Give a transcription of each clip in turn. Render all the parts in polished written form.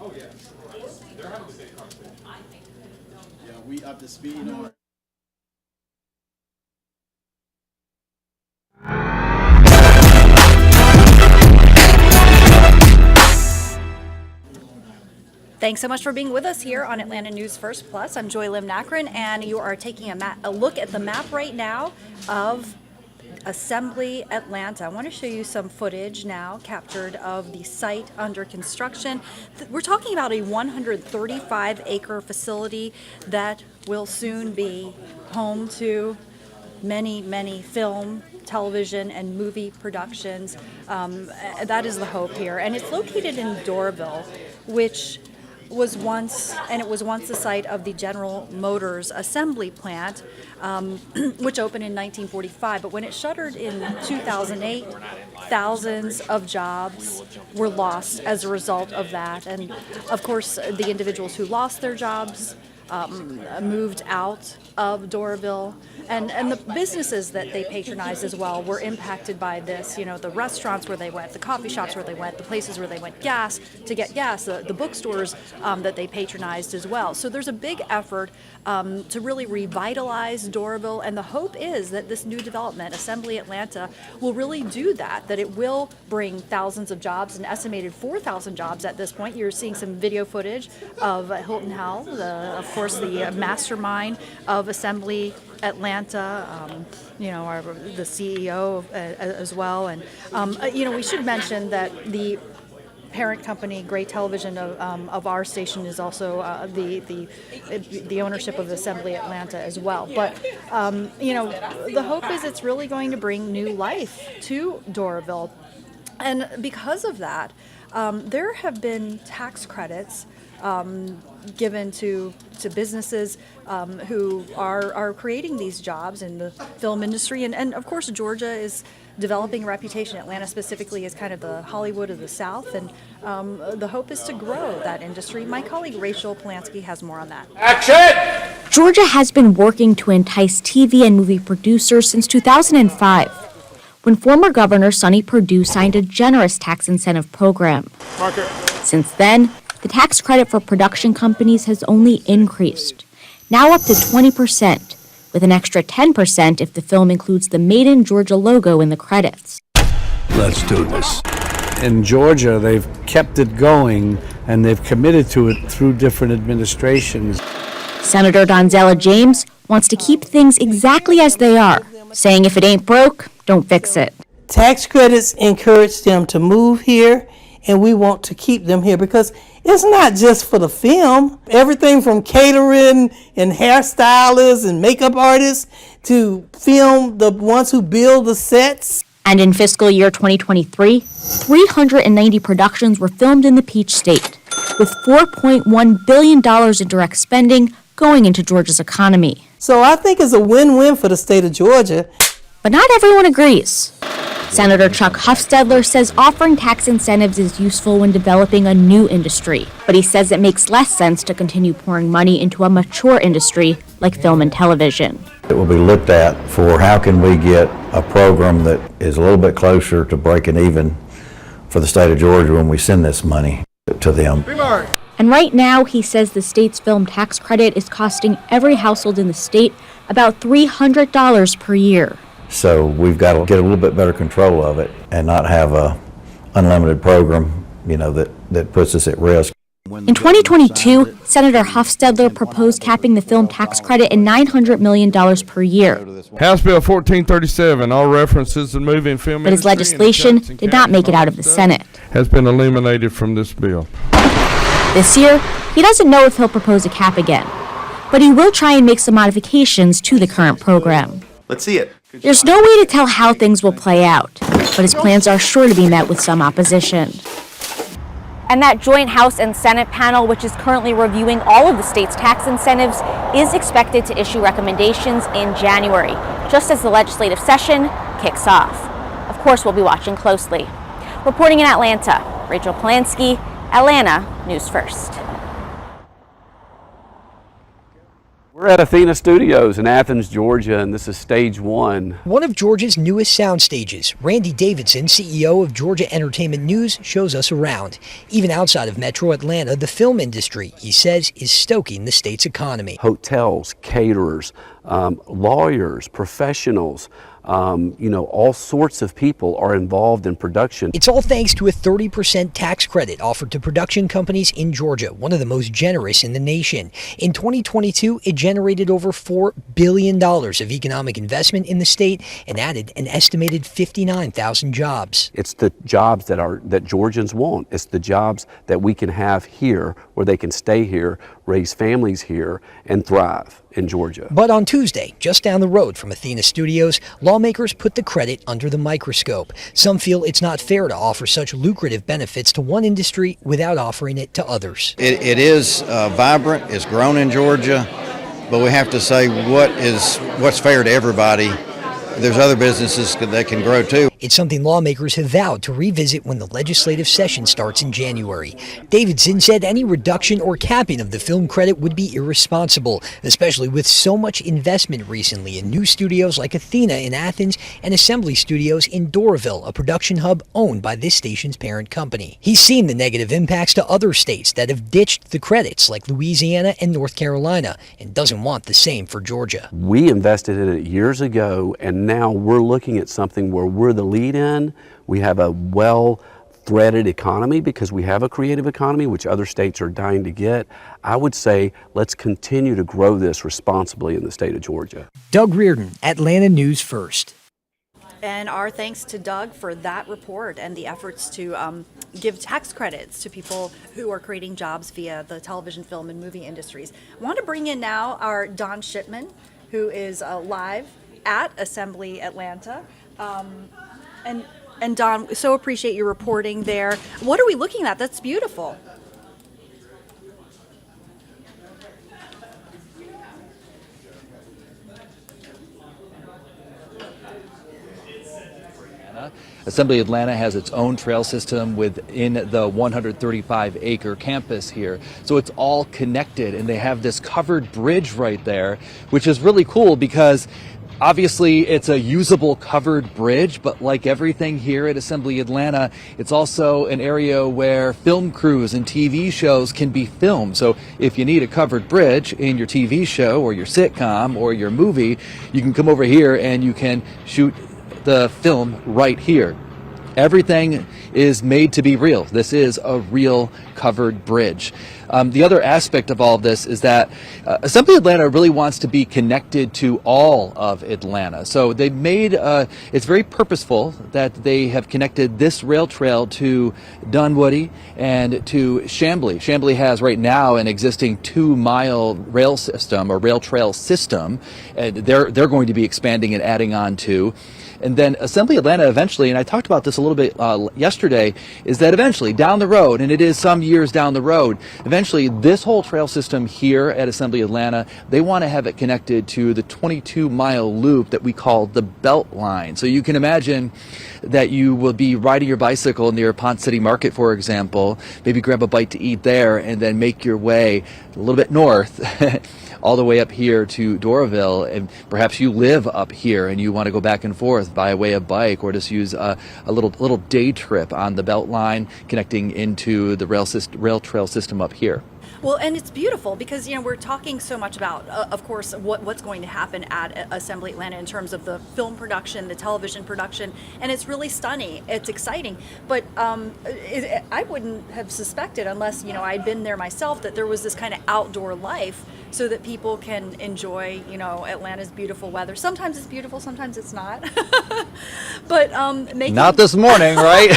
Oh, yeah. They're having the same conversation. Yeah, we up to speed on. Thanks so much for being with us here on Atlanta News First Plus. I'm Joy Lim Nakrin, and you are taking a look at the map right now of Assembly Atlanta. I want to show you some footage now captured of the site under construction. We're talking about a 135-acre facility that will soon be home to many, many film, television, and movie productions. That is the hope here. And it's located in Doraville, which was once the site of the General Motors assembly plant, which opened in 1945. But when it shuttered in 2008, thousands of jobs were lost as a result of that. And of course, the individuals who lost their jobs moved out of Doraville, and the businesses that they patronized as well were impacted by this. You know, the restaurants where they went, the coffee shops where they went, the places where they went to get gas, the bookstores that they patronized as well. So there's a big effort to really revitalize Doraville, and the hope is that this new development, Assembly Atlanta, will really do that, that it will bring thousands of jobs, an estimated 4,000 jobs at this point. You're seeing some video footage of Hilton Howell, of course, the mastermind of Assembly Atlanta, the CEO as well. And, we should mention that the parent company, Gray Television of our station, is also the ownership of Assembly Atlanta as well. But the hope is it's really going to bring new life to Doraville, and because of that, there have been tax credits given to businesses who are creating these jobs in the film industry, and of course Georgia is developing a reputation, Atlanta specifically, as kind of the Hollywood of the South, and the hope is to grow that industry. My colleague Rachel Polanski has more on that. Action! Georgia has been working to entice TV and movie producers since 2005, when former Governor Sonny Perdue signed a generous tax incentive program. Marker. Since then, the tax credit for production companies has only increased, now up to 20%, with an extra 10% if the film includes the Made in Georgia logo in the credits. Let's do this. In Georgia, they've kept it going, and they've committed to it through different administrations. Senator Donzella James wants to keep things exactly as they are, saying if it ain't broke, don't fix it. Tax credits encourage them to move here, and we want to keep them here because it's not just for the film. Everything from catering and hairstylists and makeup artists to film the ones who build the sets. And in fiscal year 2023, 390 productions were filmed in the Peach State, with $4.1 billion in direct spending going into Georgia's economy. So I think it's a win-win for the state of Georgia. But not everyone agrees. Senator Chuck Hufstedler says offering tax incentives is useful when developing a new industry, but he says it makes less sense to continue pouring money into a mature industry like film and television. It will be looked at for how can we get a program that is a little bit closer to breaking even for the state of Georgia when we send this money to them. And right now, he says the state's film tax credit is costing every household in the state about $300 per year. So we've got to get a little bit better control of it and not have a unlimited program, that puts us at risk. In 2022, Senator Hufstedler proposed capping the film tax credit at $900 million per year. House Bill 1437, all references to movie and film but his legislation did not make it out of the Senate. Has been eliminated from this bill. This year, he doesn't know if he'll propose a cap again, but he will try and make some modifications to the current program. Let's see it. There's no way to tell how things will play out, but his plans are sure to be met with some opposition. And that joint House and Senate panel, which is currently reviewing all of the state's tax incentives, is expected to issue recommendations in January, just as the legislative session kicks off. Of course, we'll be watching closely. Reporting in Atlanta, Rachel Polanski, Atlanta News First. We're at Athena Studios in Athens, Georgia, and this is stage one. One of Georgia's newest sound stages. Randy Davidson, CEO of Georgia Entertainment News, shows us around. Even outside of Metro Atlanta, the film industry, he says, is stoking the state's economy. Hotels, caterers, lawyers, professionals, all sorts of people are involved in production. It's all thanks to a 30% tax credit offered to production companies in Georgia, one of the most generous in the nation. In 2022, it generated over $4 billion of economic investment in the state and added an estimated 59,000 jobs. It's the jobs that Georgians want. It's the jobs that we can have here, where they can stay here, raise families here, and thrive in Georgia. But on Tuesday, just down the road from Athena Studios, lawmakers put the credit under the microscope. Some feel it's not fair to offer such lucrative benefits to one industry without offering it to others. It is vibrant, it's grown in Georgia, but we have to say what's fair to everybody. There's other businesses that can grow too. It's something lawmakers have vowed to revisit when the legislative session starts in January. Davidson said any reduction or capping of the film credit would be irresponsible, especially with so much investment recently in new studios like Athena in Athens and Assembly Studios in Doraville, a production hub owned by this station's parent company. He's seen the negative impacts to other states that have ditched the credits like Louisiana and North Carolina and doesn't want the same for Georgia. We invested in it years ago, and now we're looking at something where we're the lead in. We have a well-threaded economy because we have a creative economy, which other states are dying to get. I would say let's continue to grow this responsibly in the state of Georgia. Doug Reardon, Atlanta News First. And our thanks to Doug for that report and the efforts to give tax credits to people who are creating jobs via the television, film, and movie industries. I want to bring in now our Don Shipman, who is live at Assembly Atlanta. And Don, so appreciate your reporting there. What are we looking at? That's beautiful. Assembly Atlanta has its own trail system within the 135-acre campus here. So it's all connected, and they have this covered bridge right there, which is really cool because obviously it's a usable covered bridge, but like everything here at Assembly Atlanta, it's also an area where film crews and TV shows can be filmed. So if you need a covered bridge in your TV show or your sitcom or your movie, you can come over here and you can shoot the film right here. Everything is made to be real. This is a real covered bridge. The other aspect of all of this is that Assembly Atlanta really wants to be connected to all of Atlanta. So they made, it's very purposeful that they have connected this rail trail to Dunwoody and to Chamblee. Chamblee has right now an existing 2-mile rail system or rail trail system, and they're going to be expanding and adding on to. And then Assembly Atlanta eventually, and I talked about this a little bit yesterday, is that eventually down the road, and it is some years down the road, eventually this whole trail system here at Assembly Atlanta, they want to have it connected to the 22-mile loop that we call the Belt Line. So you can imagine that you will be riding your bicycle near Ponce City Market, for example, maybe grab a bite to eat there, and then make your way a little bit north all the way up here to Doraville, and perhaps you live up here and you want to go back and forth by way of bike, or just use a little day trip on the Belt Line connecting into the rail trail system up here. Well, and it's beautiful because, we're talking so much about, of course, what's going to happen at Assembly Atlanta in terms of the film production, the television production, and it's really stunning. It's exciting. But I wouldn't have suspected, unless, I'd been there myself, that there was this kind of outdoor life so that people can enjoy, Atlanta's beautiful weather. Sometimes it's beautiful, sometimes it's not. But not this morning, right?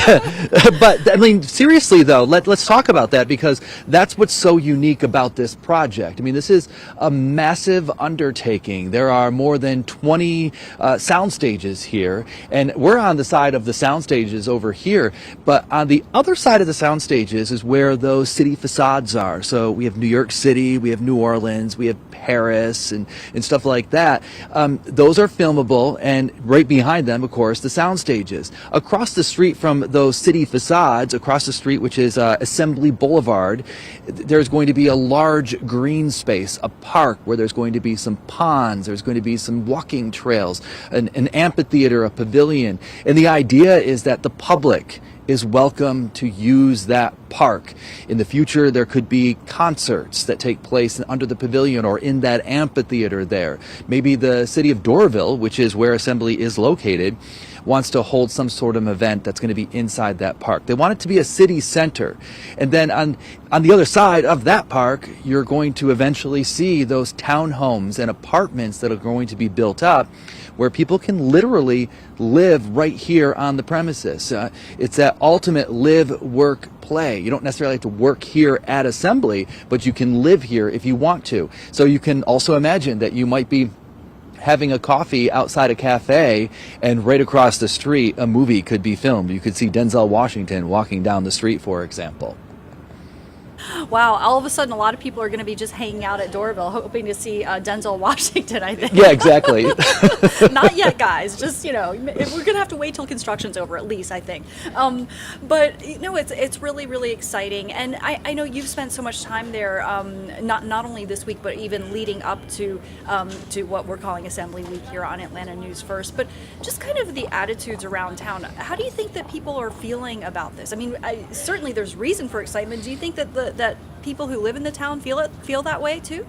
But I mean, seriously though, let's talk about that, because that's what's so unique about this project. I mean, this is a massive undertaking. There are more than 20 sound stages here, and we're on the side of the sound stages over here, but on the other side of the sound stages is where those city facades are. So we have New York City, we have New Orleans, Athens, we have Paris and stuff like that. Those are filmable, and right behind them, of course, the sound stages. Across the street from those city facades, across the street, which is Assembly Boulevard, there's going to be a large green space, a park where there's going to be some ponds, there's going to be some walking trails, an amphitheater, a pavilion. And the idea is that the public is welcome to use that park. In the future, there could be concerts that take place under the pavilion or in that amphitheater there. Maybe the city of Doraville, which is where Assembly is located, wants to hold some sort of event that's going to be inside that park. They want it to be a city center. And then on the other side of that park, you're going to eventually see those townhomes and apartments that are going to be built up where people can literally live right here on the premises. It's that ultimate live, work, play. You don't necessarily have to work here at Assembly, but you can live here if you want to. So you can also imagine that you might be having a coffee outside a cafe, and right across the street a movie could be filmed. You could see Denzel Washington walking down the street, for example. Wow, all of a sudden a lot of people are going to be just hanging out at Doraville hoping to see Denzel Washington, I think. Yeah, exactly. Not yet, guys. Just, we're going to have to wait till construction's over at least, I think. But, it's really, really exciting. And I know you've spent so much time there, not only this week, but even leading up to what we're calling Assembly Week here on Atlanta News First. But just kind of the attitudes around town. How do you think that people are feeling about this? I mean, certainly there's reason for excitement. Do you think that that people who live in the town feel that way too?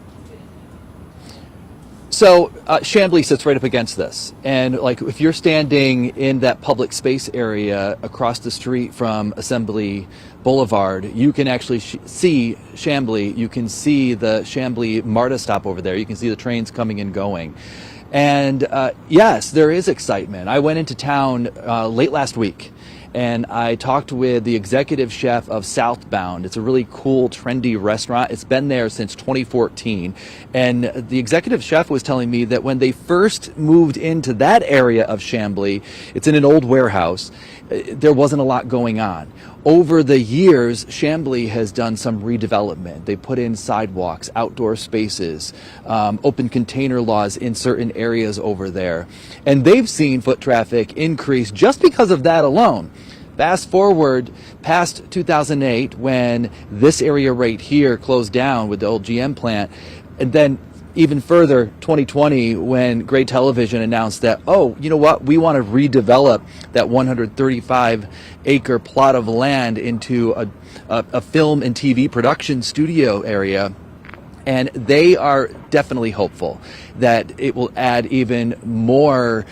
So Chambly sits right up against this, and like if you're standing in that public space area across the street from Assembly Boulevard, you can actually see Chambly. You can see the Chambly MARTA stop over there. You can see the trains coming and going. And yes, there is excitement. I went into town late last week, and I talked with the executive chef of Southbound. It's a really cool, trendy restaurant. It's been there since 2014. And the executive chef was telling me that when they first moved into that area of Chambly, it's in an old warehouse, there wasn't a lot going on. Over the years, Chambly has done some redevelopment. They put in sidewalks, outdoor spaces, open container laws in certain areas over there. And they've seen foot traffic increase just because of that alone. Fast forward past 2008 when this area right here closed down with the old GM plant, and then even further 2020 when Gray Television announced that, oh, you know what, we want to redevelop that 135-acre plot of land into a film and TV production studio area. And they are definitely hopeful that it will add even more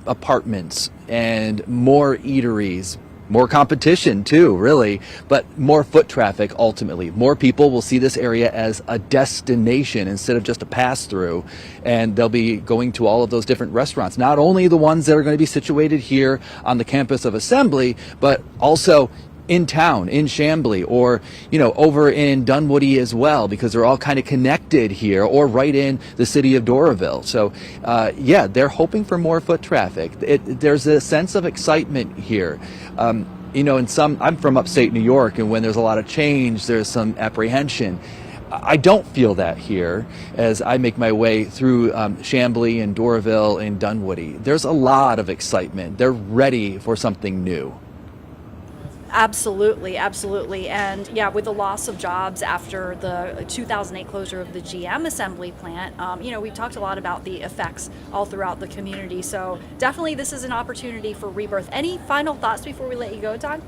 apartments and more eateries, more competition too, really, but more foot traffic ultimately. More people will see this area as a destination instead of just a pass-through, and they'll be going to all of those different restaurants, not only the ones that are going to be situated here on the campus of Assembly, but also in town, in Chambly, or, over in Dunwoody as well, because they're all kind of connected here, or right in the city of Doraville. So, yeah, they're hoping for more foot traffic. There's a sense of excitement here. I'm from upstate New York, and when there's a lot of change, there's some apprehension. I don't feel that here as I make my way through Chambly and Doraville and Dunwoody. There's a lot of excitement. They're ready for something new. Absolutely, absolutely. And yeah, with the loss of jobs after the 2008 closure of the GM assembly plant, we've talked a lot about the effects all throughout the community. So definitely this is an opportunity for rebirth. Any final thoughts before we let you go, Todd?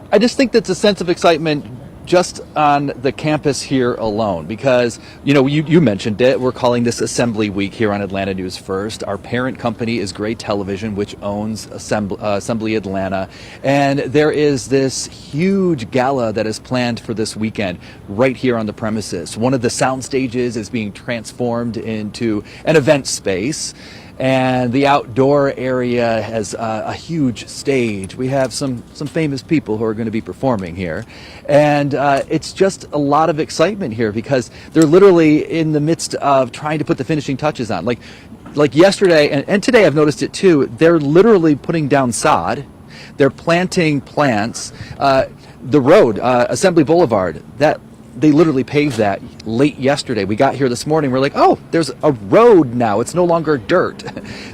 I just think that's a sense of excitement just on the campus here alone, because you mentioned it, we're calling this Assembly Week here on Atlanta News First. Our parent company is Gray Television, which owns Assembly Atlanta, and there is this huge gala that is planned for this weekend right here on the premises. One of the sound stages is being transformed into an event space, and the outdoor area has a huge stage. We have some famous people who are going to be performing here, and it's just a lot of excitement here because they're literally in the midst of trying to put the finishing touches on. Like yesterday and today, I've noticed it too. They're literally putting down sod. They're planting plants. The road, Assembly Boulevard, that they literally paved that late yesterday. We got here this morning. We're like, oh, there's a road now. It's no longer dirt.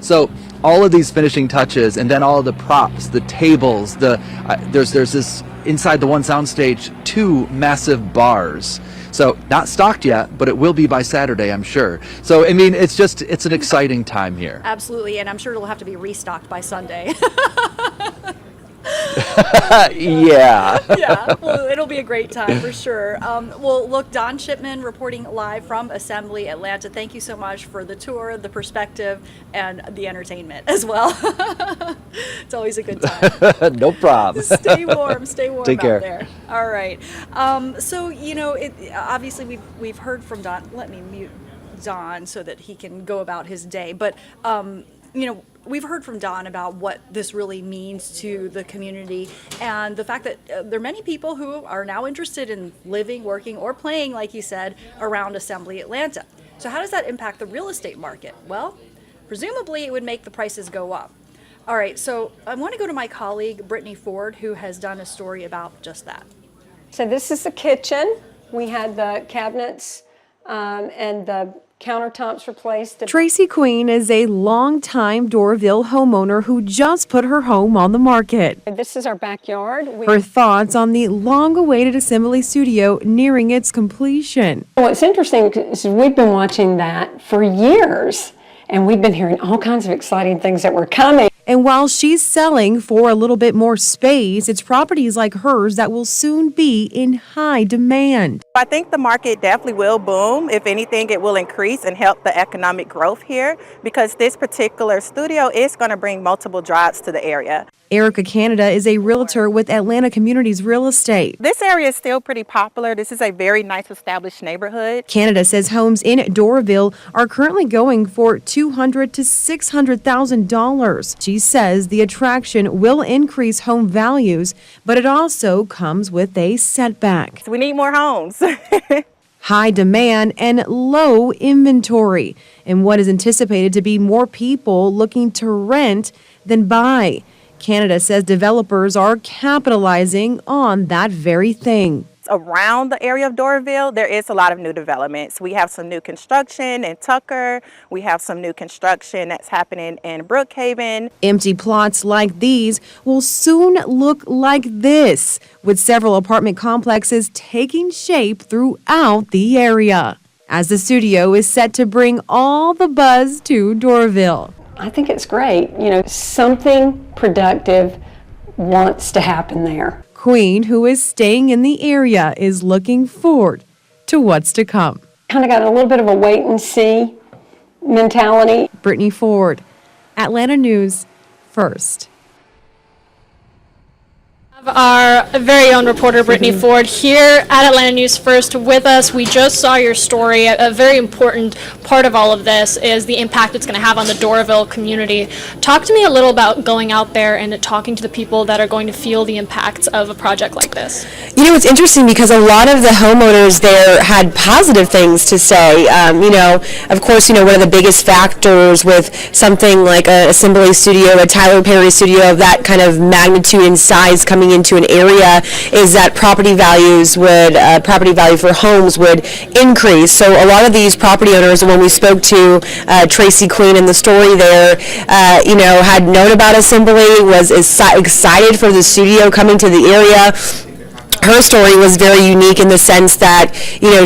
So all of these finishing touches, and then all of the props, the tables, there's this inside the one soundstage 2 massive bars. So not stocked yet, but it will be by Saturday, I'm sure. So I mean, it's an exciting time here. Absolutely, and I'm sure it'll have to be restocked by Sunday. Yeah. Yeah, well, it'll be a great time for sure. Well, look, Don Shipman reporting live from Assembly Atlanta. Thank you so much for the tour, the perspective, and the entertainment as well. It's always a good time. No problem. Stay warm Take out care. there. All right. So, obviously we've heard from Don. Let me mute Don so that he can go about his day. But, we've heard from Don about what this really means to the community and the fact that there are many people who are now interested in living, working, or playing, like you said, around Assembly Atlanta. So how does that impact the real estate market? Well, presumably it would make the prices go up. All right, so I want to go to my colleague, Brittany Ford, who has done a story about just that. So this is the kitchen. We had the cabinets and the countertops replaced. Tracy Queen is a longtime Doraville homeowner who just put her home on the market. This is our backyard. Her thoughts on the long-awaited Assembly studio nearing its completion. What's interesting is we've been watching that for years, and we've been hearing all kinds of exciting things that were coming. And while she's selling for a little bit more space, it's properties like hers that will soon be in high demand. I think the market definitely will boom. If anything, it will increase and help the economic growth here because this particular studio is going to bring multiple jobs to the area. Erica Canada is a realtor with Atlanta Communities Real Estate. This area is still pretty popular. This is a very nice established neighborhood. Canada says homes in Doraville are currently going for $200,000 to $600,000. She says the attraction will increase home values, but it also comes with a setback. We need more homes. High demand and low inventory, and what is anticipated to be more people looking to rent than buy. Canada says developers are capitalizing on that very thing. Around the area of Doraville, there is a lot of new developments. We have some new construction in Tucker. We have some new construction that's happening in Brookhaven. Empty plots like these will soon look like this, with several apartment complexes taking shape throughout the area, as the studio is set to bring all the buzz to Doraville. I think it's great. Something productive wants to happen there. Queen, who is staying in the area, is looking forward to what's to come. Kind of got a little bit of a wait and see mentality. Brittany Ford, Atlanta News First. Our very own reporter Brittany Ford here at Atlanta News First with us. We just saw your story. A very important part of all of this is the impact it's going to have on the Doraville community. Talk to me a little about going out there and talking to the people that are going to feel the impacts of a project like this. It's interesting because a lot of the homeowners there had positive things to say. Of course, one of the biggest factors with something like an Assembly studio, a Tyler Perry studio of that kind of magnitude and size coming into an area is that property value for homes would increase. So a lot of these property owners, when we spoke to Tracy Queen in the story there, had known about Assembly, was excited for the studio coming to the area. Her story was very unique in the sense that,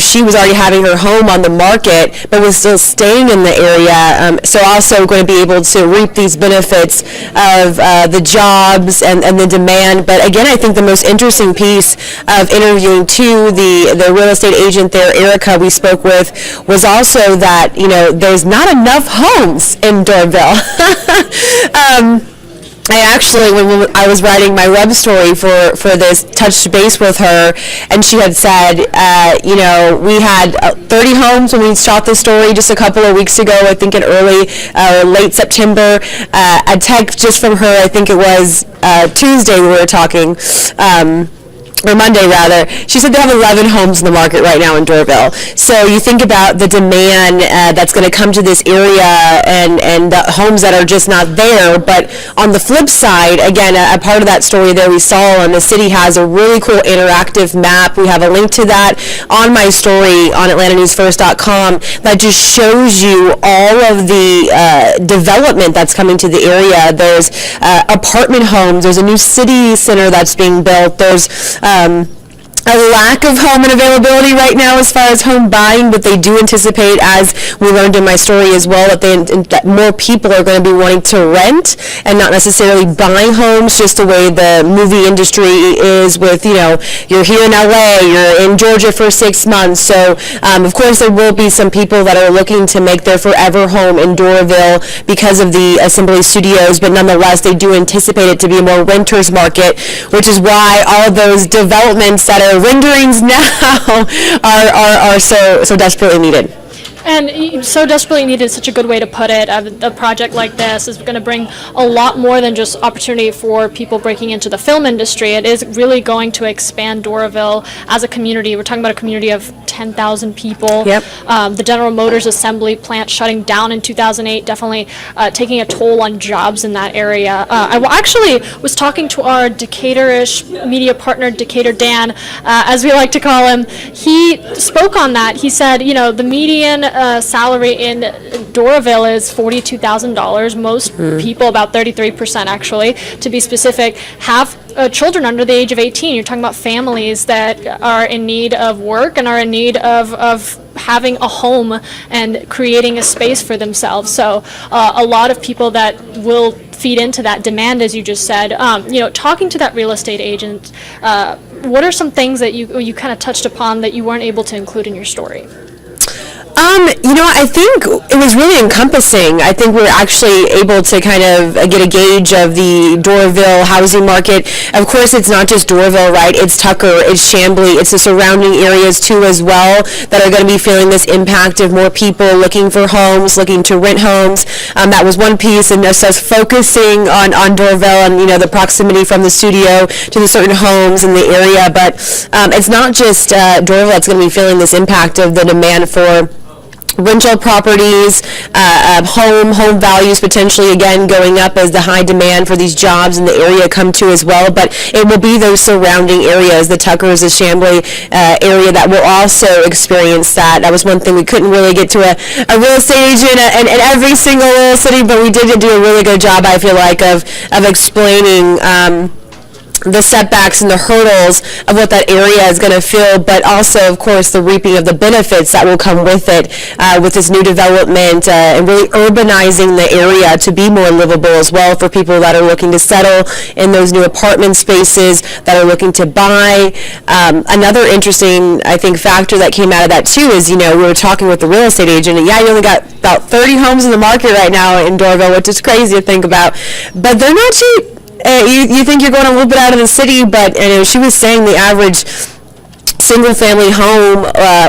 she was already having her home on the market, but was still staying in the area. So also going to be able to reap these benefits of the jobs and the demand. But again, I think the most interesting piece of interviewing the real estate agent there, Erica, we spoke with, was also that, there's not enough homes in Doraville. I actually, when I was writing my web story for this, touched base with her, and she had said, we had 30 homes when we shot this story just a couple of weeks ago, I think in late September. A text just from her, I think it was Tuesday we were talking, or Monday rather, she said they have 11 homes in the market right now in Doraville. So you think about the demand that's going to come to this area and the homes that are just not there. But on the flip side, again, a part of that story there we saw, and the city has a really cool interactive map. We have a link to that on my story on AtlantaNewsFirst.com that just shows you all of the development that's coming to the area. There's apartment homes. There's a new city center that's being built. There's a lack of home and availability right now as far as home buying, but they do anticipate, as we learned in my story as well, that more people are going to be wanting to rent and not necessarily buy homes, just the way the movie industry is with, you're here in LA, you're in Georgia for 6 months. So, of course, there will be some people that are looking to make their forever home in Doraville because of the Assembly Studios, but nonetheless, they do anticipate it to be a more renter's market, which is why all of those developments that are renderings now are so desperately needed. And so desperately needed is such a good way to put it. A project like this is going to bring a lot more than just opportunity for people breaking into the film industry. It is really going to expand Doraville as a community. We're talking about a community of 10,000 people. Yep. The General Motors assembly plant shutting down in 2008, definitely taking a toll on jobs in that area. I actually was talking to our Decatur-ish media partner, Decatur Dan, as we like to call him. He spoke on that. He said, the median salary in Doraville is $42,000. Most people, about 33% actually, to be specific, have children under the age of 18. You're talking about families that are in need of work and are in need of having a home and creating a space for themselves. So a lot of people that will feed into that demand, as you just said. Talking to that real estate agent, what are some things that you kind of touched upon that you weren't able to include in your story? I think it was really encompassing. I think we were actually able to kind of get a gauge of the Doraville housing market. Of course, it's not just Doraville, right? It's Tucker, it's Chamblee, it's the surrounding areas too as well that are going to be feeling this impact of more people looking for homes, looking to rent homes. That was one piece, and so focusing on Doraville and, the proximity from the studio to the certain homes in the area. But it's not just Doraville that's going to be feeling this impact of the demand for rental properties, home values potentially again going up as the high demand for these jobs in the area come to as well. But it will be those surrounding areas, the Tuckers, the Chamblee area, that will also experience that. That was one thing we couldn't really get to a real estate agent in every single little city, but we did do a really good job, I feel like, of explaining the setbacks and the hurdles of what that area is going to feel, but also, of course, the reaping of the benefits that will come with it, with this new development and really urbanizing the area to be more livable as well for people that are looking to settle in those new apartment spaces, that are looking to buy. Another interesting, I think, factor that came out of that too is, we were talking with the real estate agent, and you only got about 30 homes in the market right now in Doraville, which is crazy to think about, but they're not cheap. You think you're going a little bit out of the city, but she was saying the average single-family home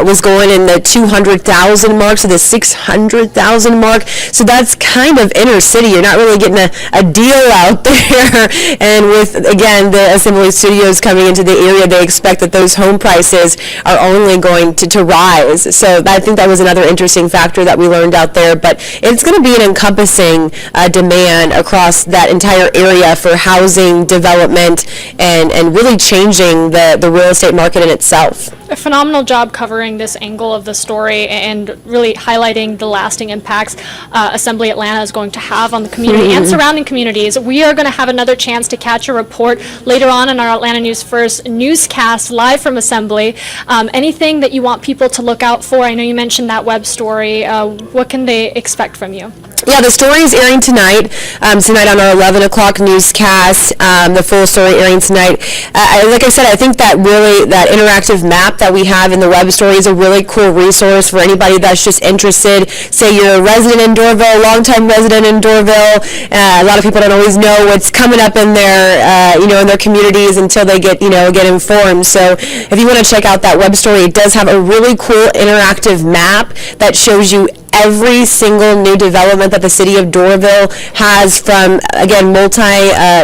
was going in the 200,000 mark to the 600,000 mark. So that's kind of inner city. You're not really getting a deal out there. And with, again, the Assembly Studios coming into the area, they expect that those home prices are only going to rise. So I think that was another interesting factor that we learned out there. But it's going to be an encompassing demand across that entire area for housing development and really changing the real estate market in itself. A phenomenal job covering this angle of the story and really highlighting the lasting impacts Assembly Atlanta is going to have on the community and surrounding communities. We are going to have another chance to catch a report later on in our Atlanta News First newscast live from Assembly. Anything that you want people to look out for? I know you mentioned that web story. What can they expect from you? Yeah, the story is airing tonight on our 11 o'clock newscast, the full story airing tonight. Like I said, I think that really that interactive map that we have in the web story is a really cool resource for anybody that's just interested. Say you're a resident in Doraville, longtime resident in Doraville. A lot of people don't always know what's coming up in their, in their communities until they get informed. So if you want to check out that web story, it does have a really cool interactive map that shows you every single new development that the city of Doraville has, from, again,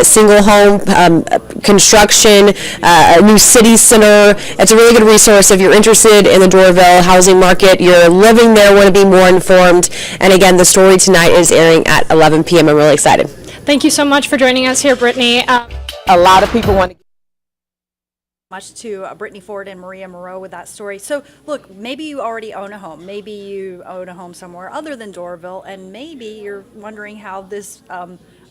single home construction, a new city center. It's a really good resource if you're interested in the Doraville housing market. You're living there, want to be more informed. And again, the story tonight is airing at 11 p.m. I'm really excited. Thank you so much for joining us here, Brittany. A lot of people want to Much to Brittany Ford and Maria Moreau with that story. So look, maybe you already own a home. Maybe you own a home somewhere other than Doraville, and maybe you're wondering how this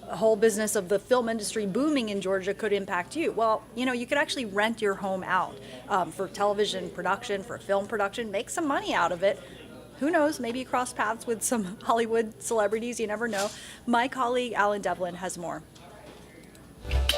whole business of the film industry booming in Georgia could impact you. Well, you know, you could actually rent your home out for television production, for film production, make some money out of it. Who knows, maybe you cross paths with some Hollywood celebrities, you never know. My colleague Alan Devlin has more.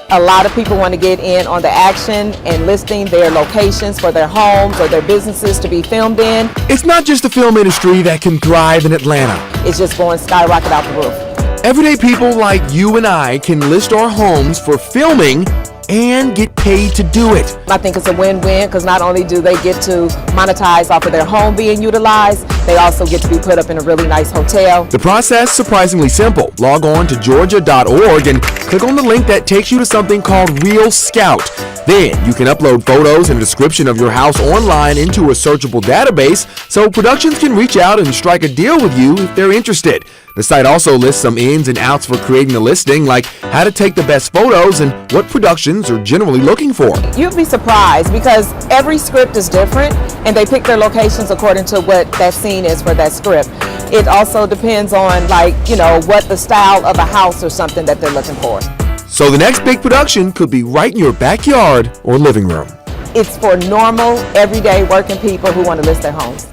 A lot of people want to get in on the action and listing their locations for their homes or their businesses to be filmed in. It's not just the film industry that can thrive in Atlanta. It's just going skyrocket out the roof. Everyday people like you and I can list our homes for filming and get paid to do it. I think it's a win-win because not only do they get to monetize off of their home being utilized, they also get to be put up in a really nice hotel. The process surprisingly simple. Log on to georgia.org and click on the link that takes you to something called Real Scout. Then you can upload photos and a description of your house online into a searchable database so productions can reach out and strike a deal with you if they're interested. The site also lists some ins and outs for creating the listing, like how to take the best photos and what productions are generally looking for. You'd be surprised because every script is different and they pick their locations according to what that scene is for that script. It also depends on, like, you know, what the style of a house or something that they're looking for. So the next big production could be right in your backyard or living room. It's for normal, everyday working people who want to list their homes.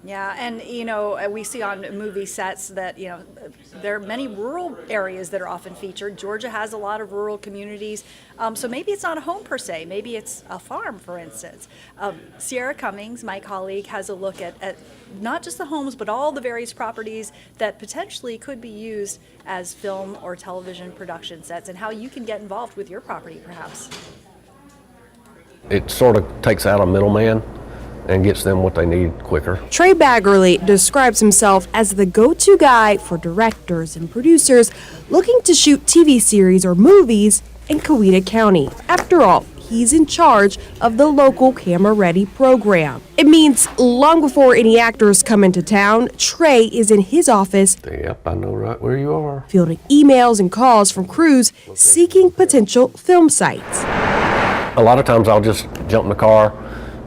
Yeah, and you know, we see on movie sets that, you know, there are many rural areas that are often featured. Georgia has a lot of rural communities, so maybe it's not a home per se, maybe it's a farm, for instance. Sierra Cummings, my colleague, has a look at not just the homes, but all the various properties that potentially could be used as film or television production sets, and how you can get involved with your property, perhaps. It sort of takes out a middleman and gets them what they need quicker. Trey Baggerly describes himself as the go-to guy for directors and producers looking to shoot TV series or movies in Coweta County. After all, he's in charge of the local Camera Ready program. It means long before any actors come into town, Trey is in his office. Yep, I know right where you are. Fielding emails and calls from crews seeking potential film sites. A lot of times I'll just jump in the car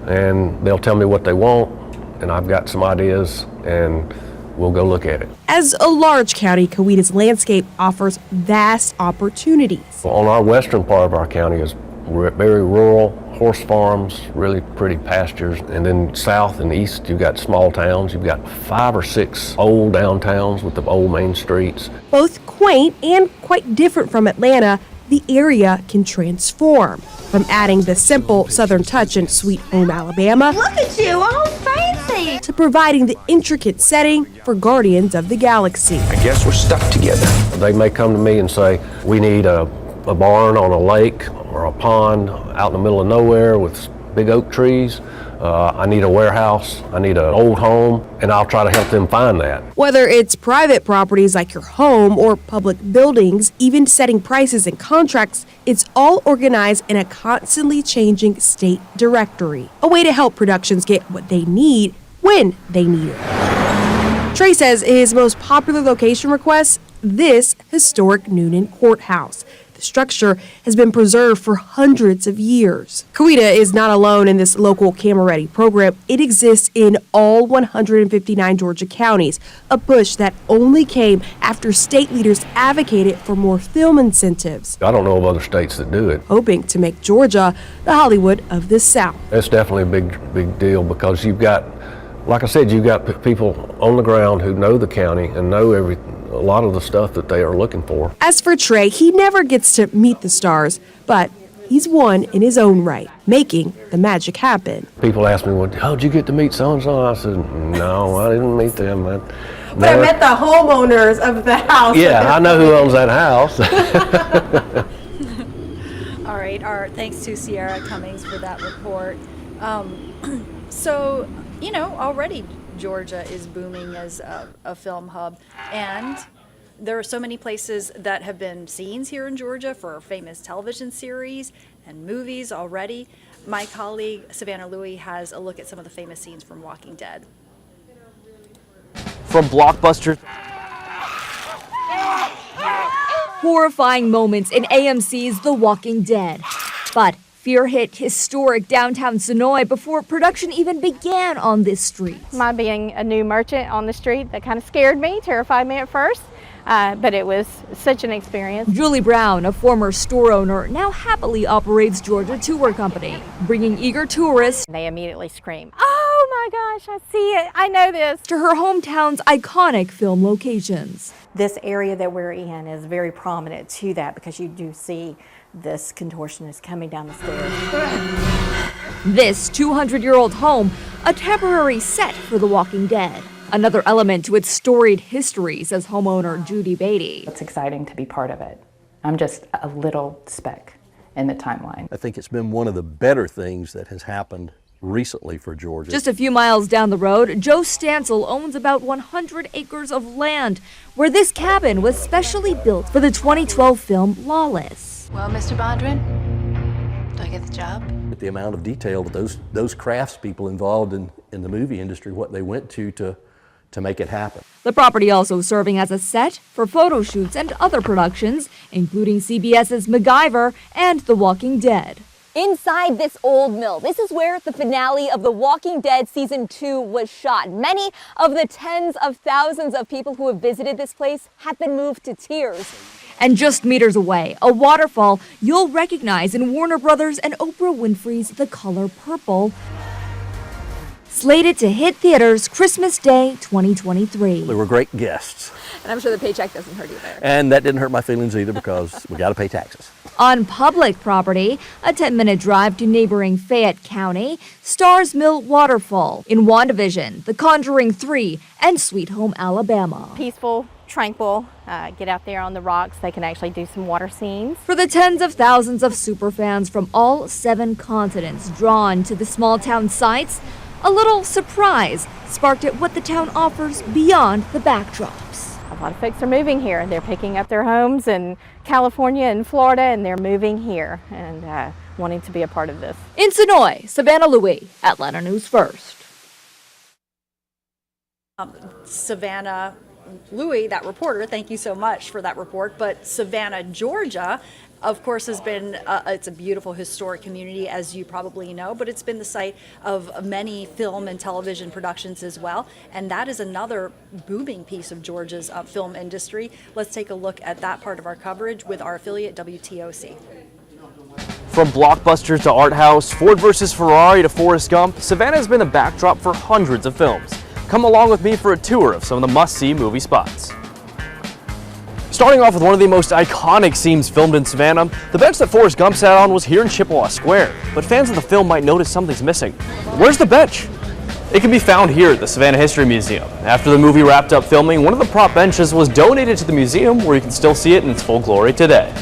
and they'll tell me what they want, and I've got some ideas, and we'll go look at it. As a large county, Coweta's landscape offers vast opportunities. On our western part of our county is very rural, horse farms, really pretty pastures, and then south and east you've got small towns. You've got 5 or 6 old downtowns with the old main streets. Both quaint and quite different from Atlanta, the area can transform. From adding the simple Southern touch in Sweet Home, Alabama. Look at you, all fancy. To providing the intricate setting for Guardians of the Galaxy. I guess we're stuck together. They may come to me and say, we need a barn on a lake or a pond out in the middle of nowhere with big oak trees. I need a warehouse, I need an old home, and I'll try to help them find that. Whether it's private properties like your home or public buildings, even setting prices and contracts, it's all organized in a constantly changing state directory. A way to help productions get what they need when they need it. Trey says his most popular location request, this historic Noonan Courthouse. The structure has been preserved for hundreds of years. Coweta is not alone in this local Camera Ready program. It exists in all 159 Georgia counties, a push that only came after state leaders advocated for more film incentives. I don't know of other states that do it. Hoping to make Georgia the Hollywood of the South. It's definitely a big deal because you've got, like I said, you've got people on the ground who know the county and know a lot of the stuff that they are looking for. As for Trey, he never gets to meet the stars, but he's one in his own right, making the magic happen. People ask me, well, how'd you get to meet so-and-so? I said, no, I didn't meet them. But I met the homeowners of the house. Yeah, I know who owns that house. All right, our thanks to Sierra Cummings for that report. So, you know, already Georgia is booming as a film hub, and There are so many places that have been scenes here in Georgia for famous television series and movies already. My colleague Savannah Louie has a look at some of the famous scenes from Walking Dead. From blockbusters. Horrifying moments in AMC's The Walking Dead. But fear hit historic downtown Sonoy before production even began on this street. My being a new merchant on the street, that kind of scared me, terrified me at first, but it was such an experience. Julie Brown, a former store owner, now happily operates Georgia Tour Company, bringing eager tourists. They immediately scream, "Oh my gosh, I see it, I know this," to her hometown's iconic film locations. This area that we're in is very prominent to that because you do see this contortionist coming down the stairs. This 200-year-old home, a temporary set for The Walking Dead. Another element to its storied history, says homeowner Judy Beatty. It's exciting to be part of it. I'm just a little speck in the timeline. I think it's been one of the better things that has happened recently for Georgia. Just a few miles down the road, Joe Stansel owns about 100 acres of land where this cabin was specially built for the 2012 film Lawless. Well, Mr. Bondrin, do I get the job? The amount of detail that those craftspeople involved in the movie industry, what they went to make it happen. The property also serving as a set for photo shoots and other productions, including CBS's MacGyver and The Walking Dead. Inside this old mill, this is where the finale of The Walking Dead Season 2 was shot. Many of the tens of thousands of people who have visited this place have been moved to tears. And just meters away, a waterfall you'll recognize in Warner Brothers and Oprah Winfrey's The Color Purple. Slated to hit theaters Christmas Day 2023. They were great guests. And I'm sure the paycheck doesn't hurt either. And that didn't hurt my feelings either because we got to pay taxes. On public property, a 10-minute drive to neighboring Fayette County, Stars Mill Waterfall in WandaVision, The Conjuring 3, and Sweet Home Alabama. Peaceful, tranquil, get out there on the rocks. They can actually do some water scenes. For the tens of thousands of superfans from all 7 continents drawn to the small town sites, a little surprise sparked at what the town offers beyond the backdrops. A lot of folks are moving here. They're picking up their homes in California and Florida, and they're moving here and wanting to be a part of this. In Sonoy, Savannah Louie, Atlanta News First. Savannah Louie, that reporter, thank you so much for that report. But Savannah, Georgia, of course, has been, it's a beautiful historic community, as you probably know, but it's been the site of many film and television productions as well. And that is another booming piece of Georgia's film industry. Let's take a look at that part of our coverage with our affiliate, WTOC. From blockbusters to art house, Ford versus Ferrari to Forrest Gump, Savannah has been the backdrop for hundreds of films. Come along with me for a tour of some of the must-see movie spots. Starting off with one of the most iconic scenes filmed in Savannah, the bench that Forrest Gump sat on was here in Chippewa Square, but fans of the film might notice something's missing. Where's the bench? It can be found here at the Savannah History Museum. After the movie wrapped up filming, one of the prop benches was donated to the museum, where you can still see it in its full glory today.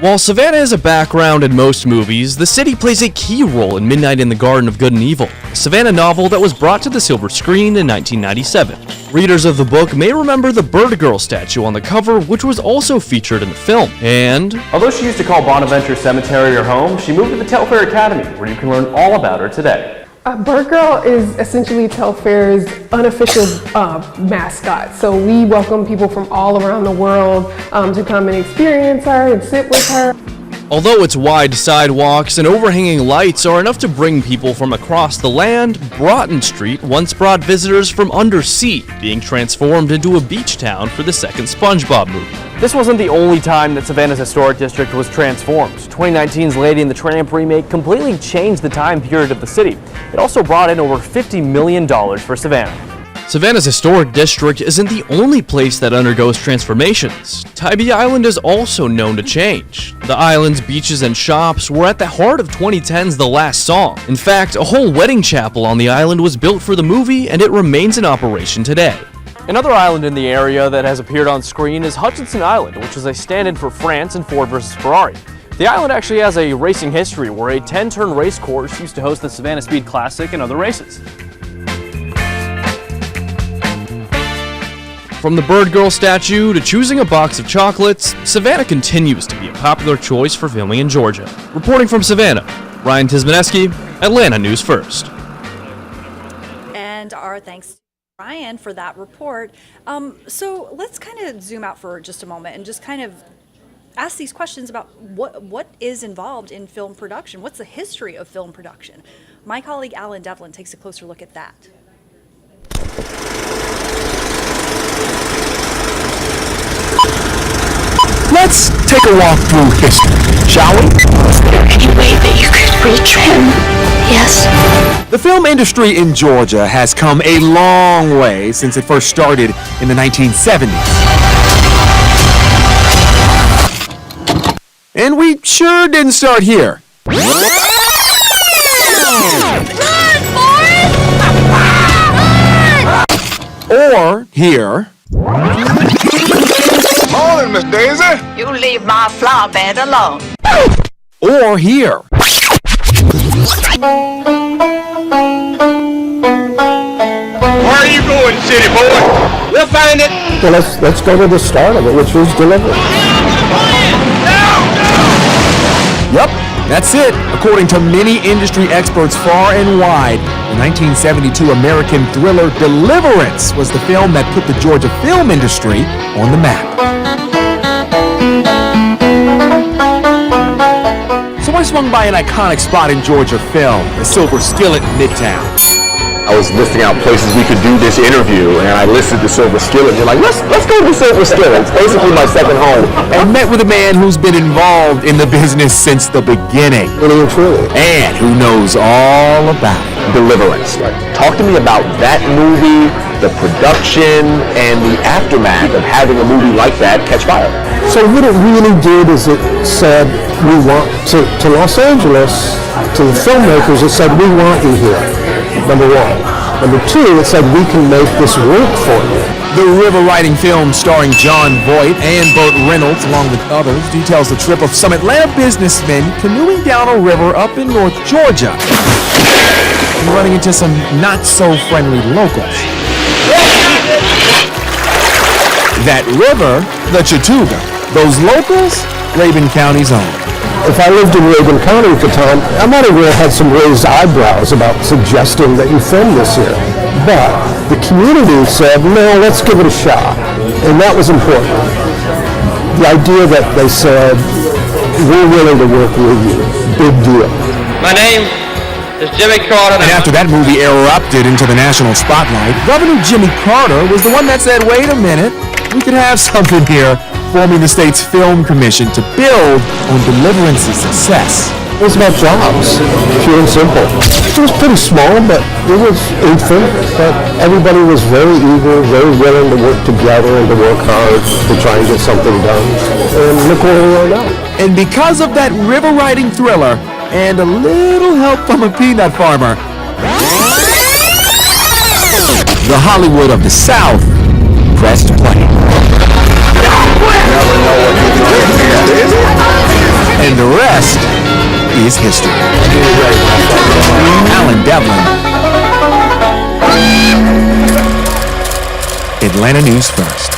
While Savannah is a background in most movies, the city plays a key role in Midnight in the Garden of Good and Evil, a Savannah novel that was brought to the silver screen in 1997. Readers of the book may remember the Bird Girl statue on the cover, which was also featured in the film. And although she used to call Bonaventure Cemetery her home, she moved to the Telfair Academy, where you can learn all about her today. Bird Girl is essentially Telfair's unofficial mascot. So we welcome people from all around the world to come and experience her and sit with her. Although its wide sidewalks and overhanging lights are enough to bring people from across the land, Broughton Street once brought visitors from undersea, being transformed into a beach town for the second SpongeBob movie. This wasn't the only time that Savannah's historic district was transformed. 2019's Lady and the Tramp remake completely changed the time period of the city. It also brought in over $50 million for Savannah. Savannah's historic district isn't the only place that undergoes transformations. Tybee Island is also known to change. The island's beaches and shops were at the heart of 2010's The Last Song. In fact, a whole wedding chapel on the island was built for the movie, and it remains in operation today. Another island in the area that has appeared on screen is Hutchinson Island, which is a stand-in for France in Ford versus Ferrari. The island actually has a racing history where a 10-turn race course used to host the Savannah Speed Classic and other races. From the Bird Girl statue to choosing a box of chocolates, Savannah continues to be a popular choice for filming in Georgia. Reporting from Savannah, Ryan Tismaneski, Atlanta News First. And our thanks to Ryan for that report. So let's kind of zoom out for just a moment and just kind of ask these questions about what is involved in film production. What's the history of film production? My colleague Alan Devlin takes a closer look at that. Let's take a walk through history, shall we? Is there any way that you could reach him? Yes. The film industry in Georgia has come a long way since it first started in the 1970s. And we sure didn't start here. Or here. Morning, Miss Daisy. You leave my flower bed alone. Or here. Where are you going, city boy? We'll find it. Well, let's go to the start of it, which was delivery. Yep, that's it. According to many industry experts far and wide, the 1972 American thriller Deliverance was the film that put the Georgia film industry on the map. So I swung by an iconic spot in Georgia film, the Silver Skillet in Midtown. I was listing out places we could do this interview, and I listed the Silver Skillet. You're like, let's go to the Silver Skillet. It's basically my second home. And met with a man who's been involved in the business since the beginning. Really and truly. And who knows all about it. Deliverance. Talk to me about that movie, the production, and the aftermath of having a movie like that catch fire. So what it really did is it said, we want to Los Angeles, to the filmmakers, it said, we want you here. Number one. Number two, it said we can make this work for you. The river riding film starring John Voight and Burt Reynolds, along with others, details the trip of some Atlanta businessmen canoeing down a river up in North Georgia and running into some not-so-friendly locals. That river, the Chattooga. Those locals, Rabun County's own. If I lived in Rabun County at the time, I might have had some raised eyebrows about suggesting that you film this here. But the community said, no, let's give it a shot. And that was important. The idea that they said, we're willing to work with you. Big deal. My name is Jimmy Carter. And after that movie erupted into the national spotlight, Governor Jimmy Carter was the one that said, wait a minute, we could have something here, forming the state's film commission to build on Deliverance's success. It was about jobs, pure and simple. It was pretty small, but it was infant, but everybody was very eager, very willing to work together and to work hard to try and get something done. And look where we are now. And because of that river riding thriller and a little help from a peanut farmer, the Hollywood of the South pressed play. And the rest is history. Alan Devlin, Atlanta News First.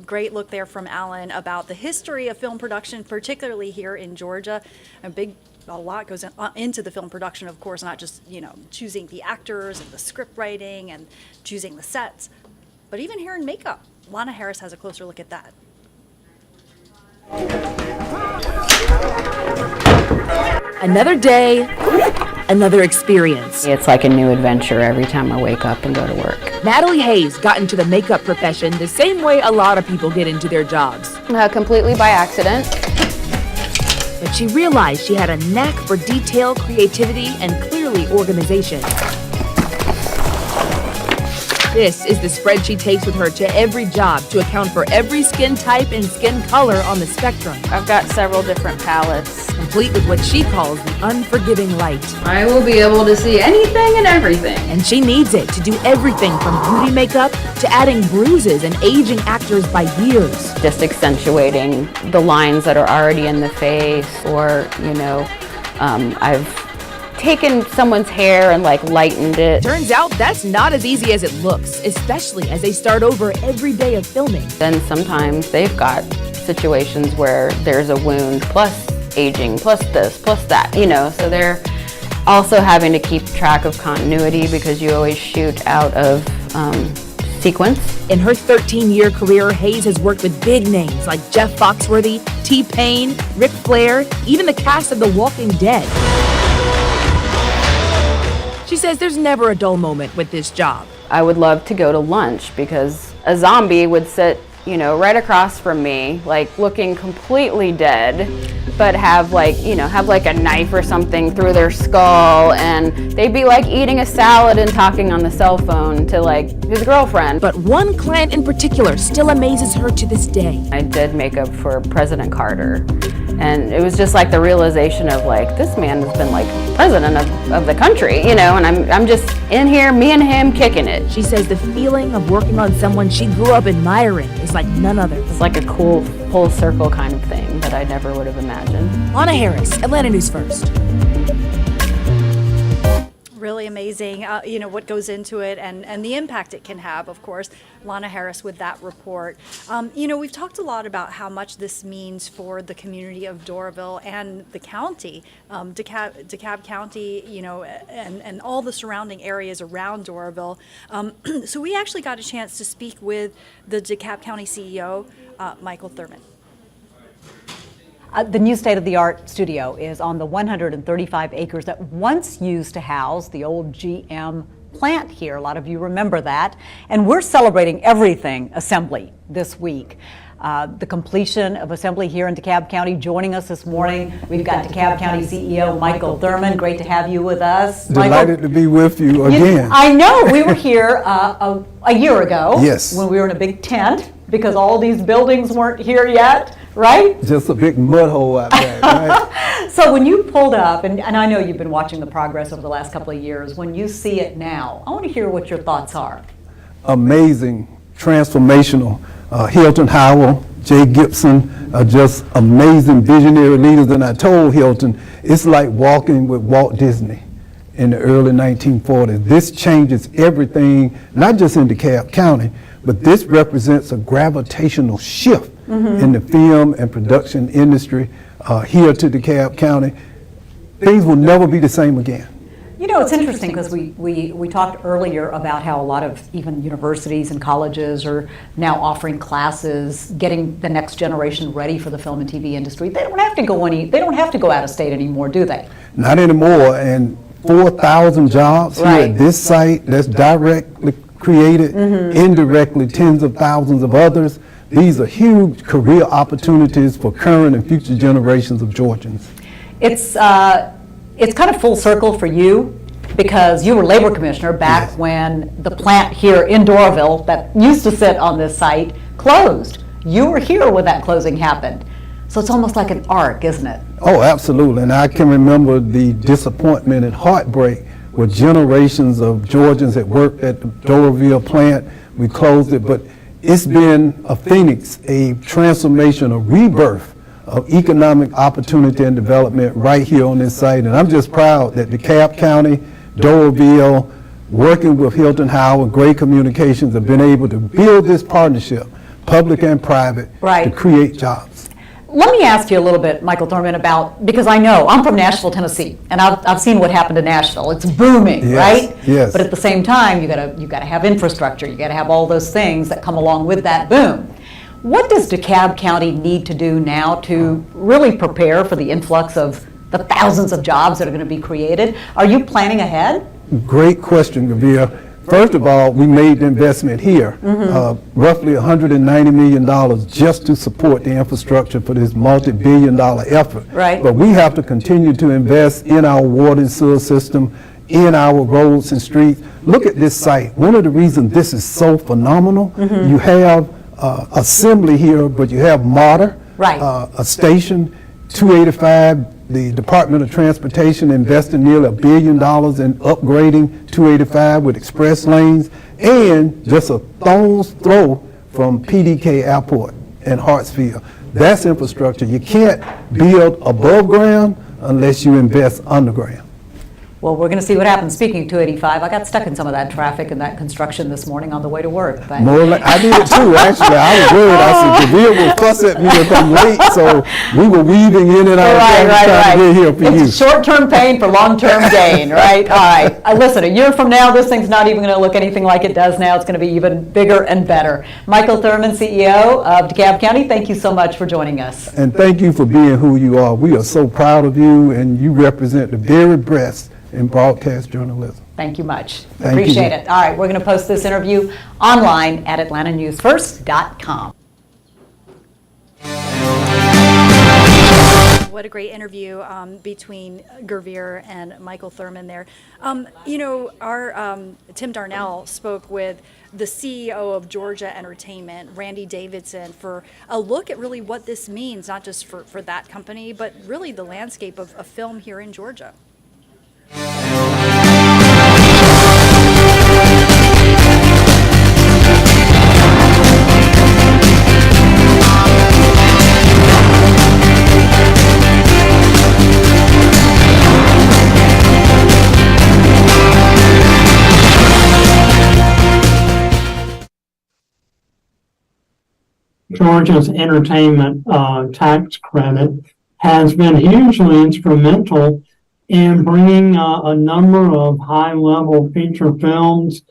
Great look there from Alan about the history of film production, particularly here in Georgia. A lot goes into the film production, of course, not just, choosing the actors and the script writing and choosing the sets, but even here in makeup. Lana Harris has a closer look at that. Another day, another experience. It's like a new adventure every time I wake up and go to work. Natalie Hayes got into the makeup profession the same way a lot of people get into their jobs. Completely by accident. But she realized she had a knack for detail, creativity, and clearly organization. This is the spread she takes with her to every job to account for every skin type and skin color on the spectrum. I've got several different palettes. Complete with what she calls the unforgiving light. I will be able to see anything and everything. And she needs it to do everything from beauty makeup to adding bruises and aging actors by years. Just accentuating the lines that are already in the face, or, I've taken someone's hair and like lightened it. Turns out that's not as easy as it looks, especially as they start over every day of filming. Then sometimes they've got situations where there's a wound plus aging plus this plus that, you know, so they're also having to keep track of continuity because you always shoot out of sequence. In her 13-year career, Hayes has worked with big names like Jeff Foxworthy, T-Pain, Ric Flair, even the cast of The Walking Dead. She says there's never a dull moment with this job. I would love to go to lunch because a zombie would sit, you know, right across from me, like looking completely dead, but have like, you know, have like a knife or something through their skull, and they'd be like eating a salad and talking on the cell phone to like his girlfriend. But one client in particular still amazes her to this day. I did makeup for President Carter, and it was just like the realization of like, this man has been like president of the country, you know, and I'm just in here, me and him kicking it. She says the feeling of working on someone she grew up admiring is like none other. It's like a cool full circle kind of thing that I never would have imagined. Lana Harris, Atlanta News First. Really amazing, you know, what goes into it and the impact it can have, of course. Lana Harris with that report. You know, we've talked a lot about how much this means for the community of Doraville and the county, DeKalb County, you know, and all the surrounding areas around Doraville. So we actually got a chance to speak with the DeKalb County CEO, Michael Thurman. The new state-of-the-art studio is on the 135 acres that once used to house the old GM plant here. A lot of you remember that. And we're celebrating everything assembly this week. The completion of assembly here in DeKalb County. Joining us this morning, we've got DeKalb County CEO Michael Thurman. Great to have you with us. Delighted to be with you again. I know. We were here a year ago. Yes. When we were in a big tent because all these buildings weren't here yet. Right? Just a big mud hole out there, right? So when you pulled up, and I know you've been watching the progress over the last couple of years, when you see it now, I want to hear what your thoughts are. Amazing, transformational. Hilton Howell, Jay Gibson are just amazing visionary leaders. And I told Hilton, it's like walking with Walt Disney in the early 1940s. This changes everything, not just in DeKalb County, but this represents a gravitational shift in the film and production industry here to DeKalb County. Things will never be the same again. You know, it's interesting because we talked earlier about how a lot of even universities and colleges are now offering classes, getting the next generation ready for the film and TV industry. They don't have to go out of state anymore, do they? Not anymore. And 4,000 jobs here at this site that's directly created, indirectly tens of thousands of others. These are huge career opportunities for current and future generations of Georgians. It's kind of full circle for you because you were labor commissioner back when the plant here in Doraville that used to sit on this site closed. You were here when that closing happened. So it's almost like an arc, isn't it? Oh, absolutely. And I can remember the disappointment and heartbreak where generations of Georgians had worked at the Doraville plant. We closed it, but it's been a phoenix, a transformation, a rebirth of economic opportunity and development right here on this site. And I'm just proud that DeKalb County, Doraville, working with Hilton Howell and Gray Communications have been able to build this partnership, public and private, to create jobs. Let me ask you a little bit, Michael Thurman, about, because I know, I'm from Nashville, Tennessee, and I've seen what happened to Nashville. It's booming, right? Yes. But at the same time, you gotta have infrastructure, you gotta have all those things that come along with that boom. What does DeKalb County need to do now to really prepare for the influx of the thousands of jobs that are going to be created? Are you planning ahead? Great question, Gavir. First of all, we made the investment here, roughly $190 million just to support the infrastructure for this multi-billion-dollar effort. Right. But we have to continue to invest in our water and sewer system, in our roads and streets. Look at this site. One of the reasons this is so phenomenal, you have assembly here, but you have MARTA, a station, 285. The Department of Transportation invested nearly $1 billion in upgrading 285 with express lanes, and just a stone's throw from PDK Airport and Hartsfield. That's infrastructure. You can't build above ground unless you invest underground. Well, we're going to see what happens. Speaking of 285, I got stuck in some of that traffic and that construction this morning on the way to work. But More like, I did it too, actually. I was worried. I said, Javier will fuss at me if I'm late, so we were weaving in and out of trying to get here for you. It's short-term pain for long-term gain, right? All right. Listen, a year from now, this thing's not even going to look anything like it does now. It's going to be even bigger and better. Michael Thurman, CEO of DeKalb County, thank you so much for joining us. And thank you for being who you are. We are so proud of you, and you represent the very best in broadcast journalism. Thank you much. Thank Appreciate you. it. All right, we're going to post this interview online at atlantanewsfirst.com. What a great interview between Gervier and Michael Thurman there. Our Tim Darnell spoke with the CEO of Georgia Entertainment, Randy Davidson, for a look at really what this means, not just for that company, but really the landscape of film here in Georgia. Georgia's entertainment tax credit has been hugely instrumental in bringing a number of high-level feature films,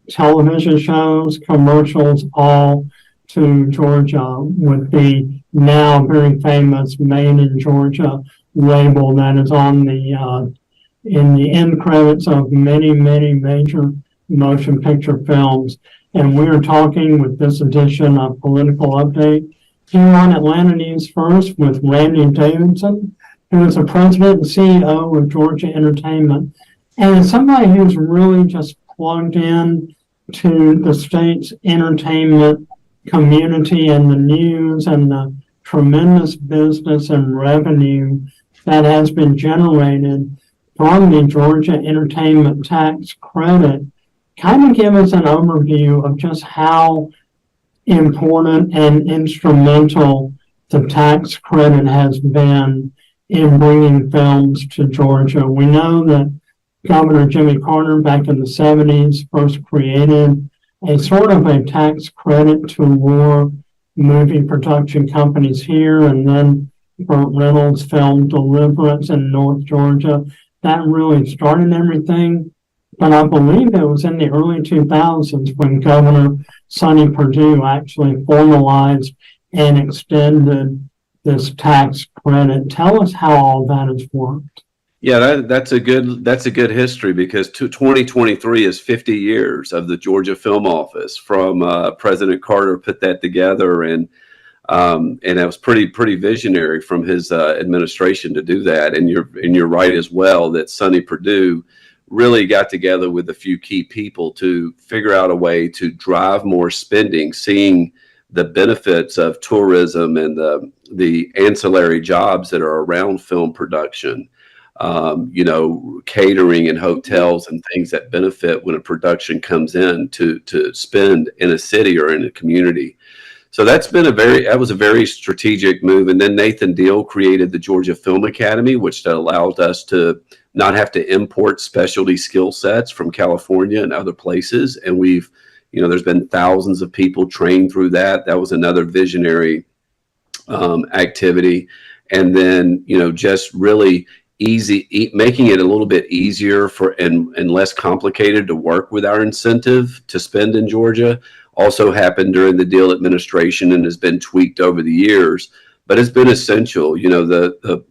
television shows, commercials, all to Georgia with the now very famous Made in Georgia label that is on the in the end credits of many, many major motion picture films. And we are talking with this edition of Political Update here on Atlanta News First with Randy Davidson, who is the president and CEO of Georgia Entertainment, and somebody who's really just plugged in to the state's entertainment community and the news and the tremendous business and revenue that has been generated from the Georgia Entertainment Tax Credit. Kind of give us an overview of just how important and instrumental the tax credit has been in bringing films to Georgia. We know that Governor Jimmy Carter back in the 70s first created a sort of a tax credit to lure movie production companies here, and then Burt Reynolds' film Deliverance in North Georgia. That really started everything. But I believe it was in the early 2000s when Governor Sonny Perdue actually formalized and extended this tax credit. Tell us how all that has worked. Yeah, that's a good history, because 2023 is 50 years of the Georgia Film Office from President Carter put that together, and it was pretty visionary from his administration to do that. And you're right as well that Sonny Perdue really got together with a few key people to figure out a way to drive more spending, seeing the benefits of tourism and the ancillary jobs that are around film production, catering and hotels and things that benefit when a production comes in to spend in a city or in a community. So that was a very strategic move. And then Nathan Deal created the Georgia Film Academy, which allowed us to not have to import specialty skill sets from California and other places. And there's been thousands of people trained through that. That was another visionary activity. And then, just really making it a little bit easier and less complicated to work with our incentive to spend in Georgia also happened during the Deal administration and has been tweaked over the years, but it's been essential. The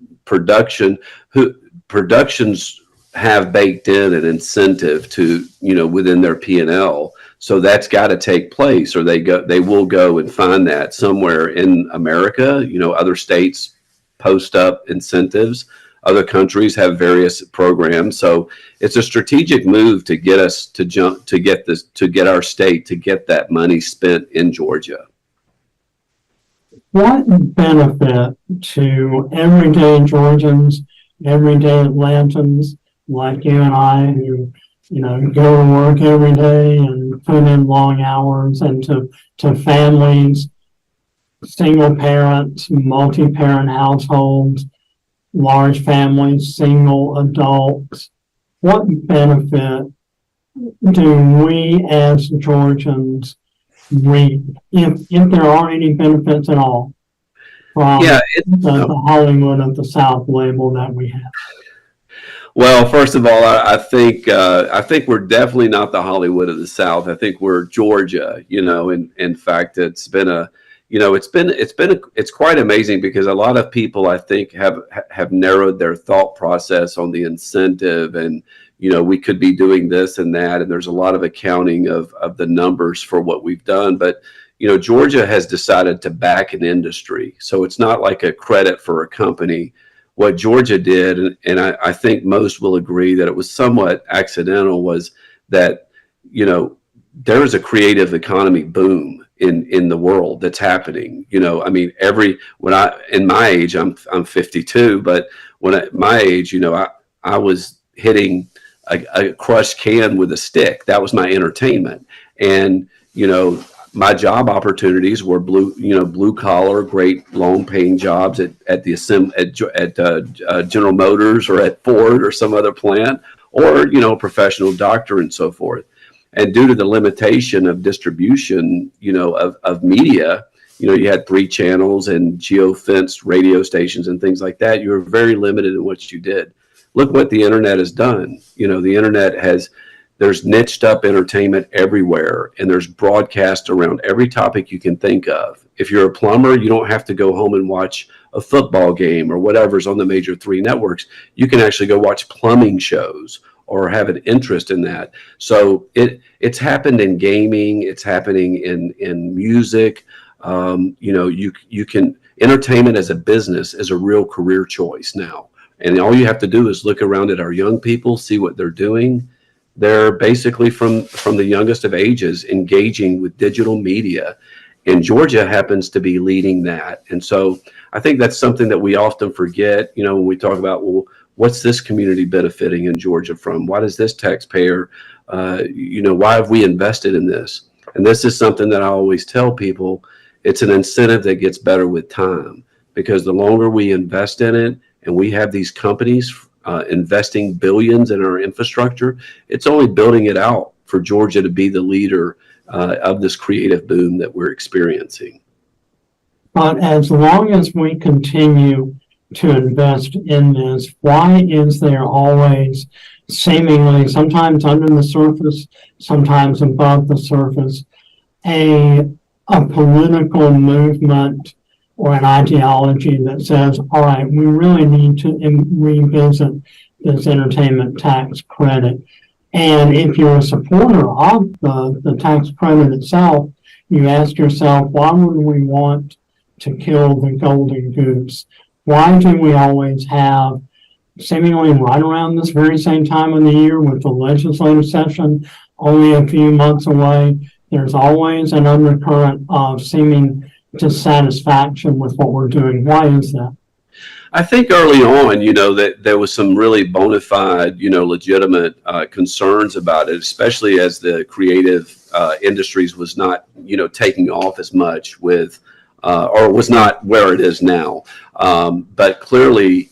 productions have baked in an incentive to, within their P&L. So that's got to take place, or they will go and find that somewhere in America. Other states post up incentives. Other countries have various programs. So it's a strategic move to get us to get our state to get that money spent in Georgia. What benefit to everyday Georgians, everyday Atlantans like you and I, who go to work every day and put in long hours, and to families, single parents, multi-parent households, large families, single adults, what benefit do we as Georgians reap, if there are any benefits at all, from the Hollywood of the South label that we have? Well, first of all, I think we're definitely not the Hollywood of the South. I think we're Georgia. In fact, it's been it's quite amazing, because a lot of people, I think, have narrowed their thought process on the incentive, and we could be doing this and that, and there's a lot of accounting of the numbers for what we've done. But Georgia has decided to back an industry, so it's not like a credit for a company. What Georgia did, and I think most will agree that it was somewhat accidental, was that there is a creative economy boom in the world that's happening. I mean, in my age, I'm 52, but at my age, I was hitting a crushed can with a stick. That was my entertainment. And my job opportunities were blue collar, great long paying jobs at General Motors or at Ford or some other plant, or professional doctor and so forth. And due to the limitation of distribution, of media, you had 3 channels and geo-fenced radio stations and things like that. You were very limited in what you did. Look what the internet has done. The internet there's niched up entertainment everywhere, and there's broadcast around every topic you can think of. If you're a plumber, you don't have to go home and watch a football game or whatever's on the major 3 networks. You can actually go watch plumbing shows or have an interest in that. So it's happened in gaming, it's happening in music. You can, entertainment as a business is a real career choice now. And all you have to do is look around at our young people, see what they're doing. They're basically from the youngest of ages engaging with digital media, and Georgia happens to be leading that. And so I think that's something that we often forget, when we talk about, well, what's this community benefiting in Georgia from? Why does this taxpayer, why have we invested in this? And this is something that I always tell people, it's an incentive that gets better with time, because the longer we invest in it, and we have these companies investing billions in our infrastructure, it's only building it out for Georgia to be the leader of this creative boom that we're experiencing. But as long as we continue to invest in this, why is there always seemingly, sometimes under the surface, sometimes above the surface, a political movement or an ideology that says, all right, we really need to revisit this entertainment tax credit? And if you're a supporter of the tax credit itself, you ask yourself, why would we want to kill the golden goose? Why do we always have, seemingly right around this very same time of the year with the legislative session only a few months away, there's always an undercurrent of seeming dissatisfaction with what we're doing? Why is that? I think early on, that there was some really bona fide, legitimate concerns about it, especially as the creative industries was not, taking off as much with, or was not where it is now. But clearly,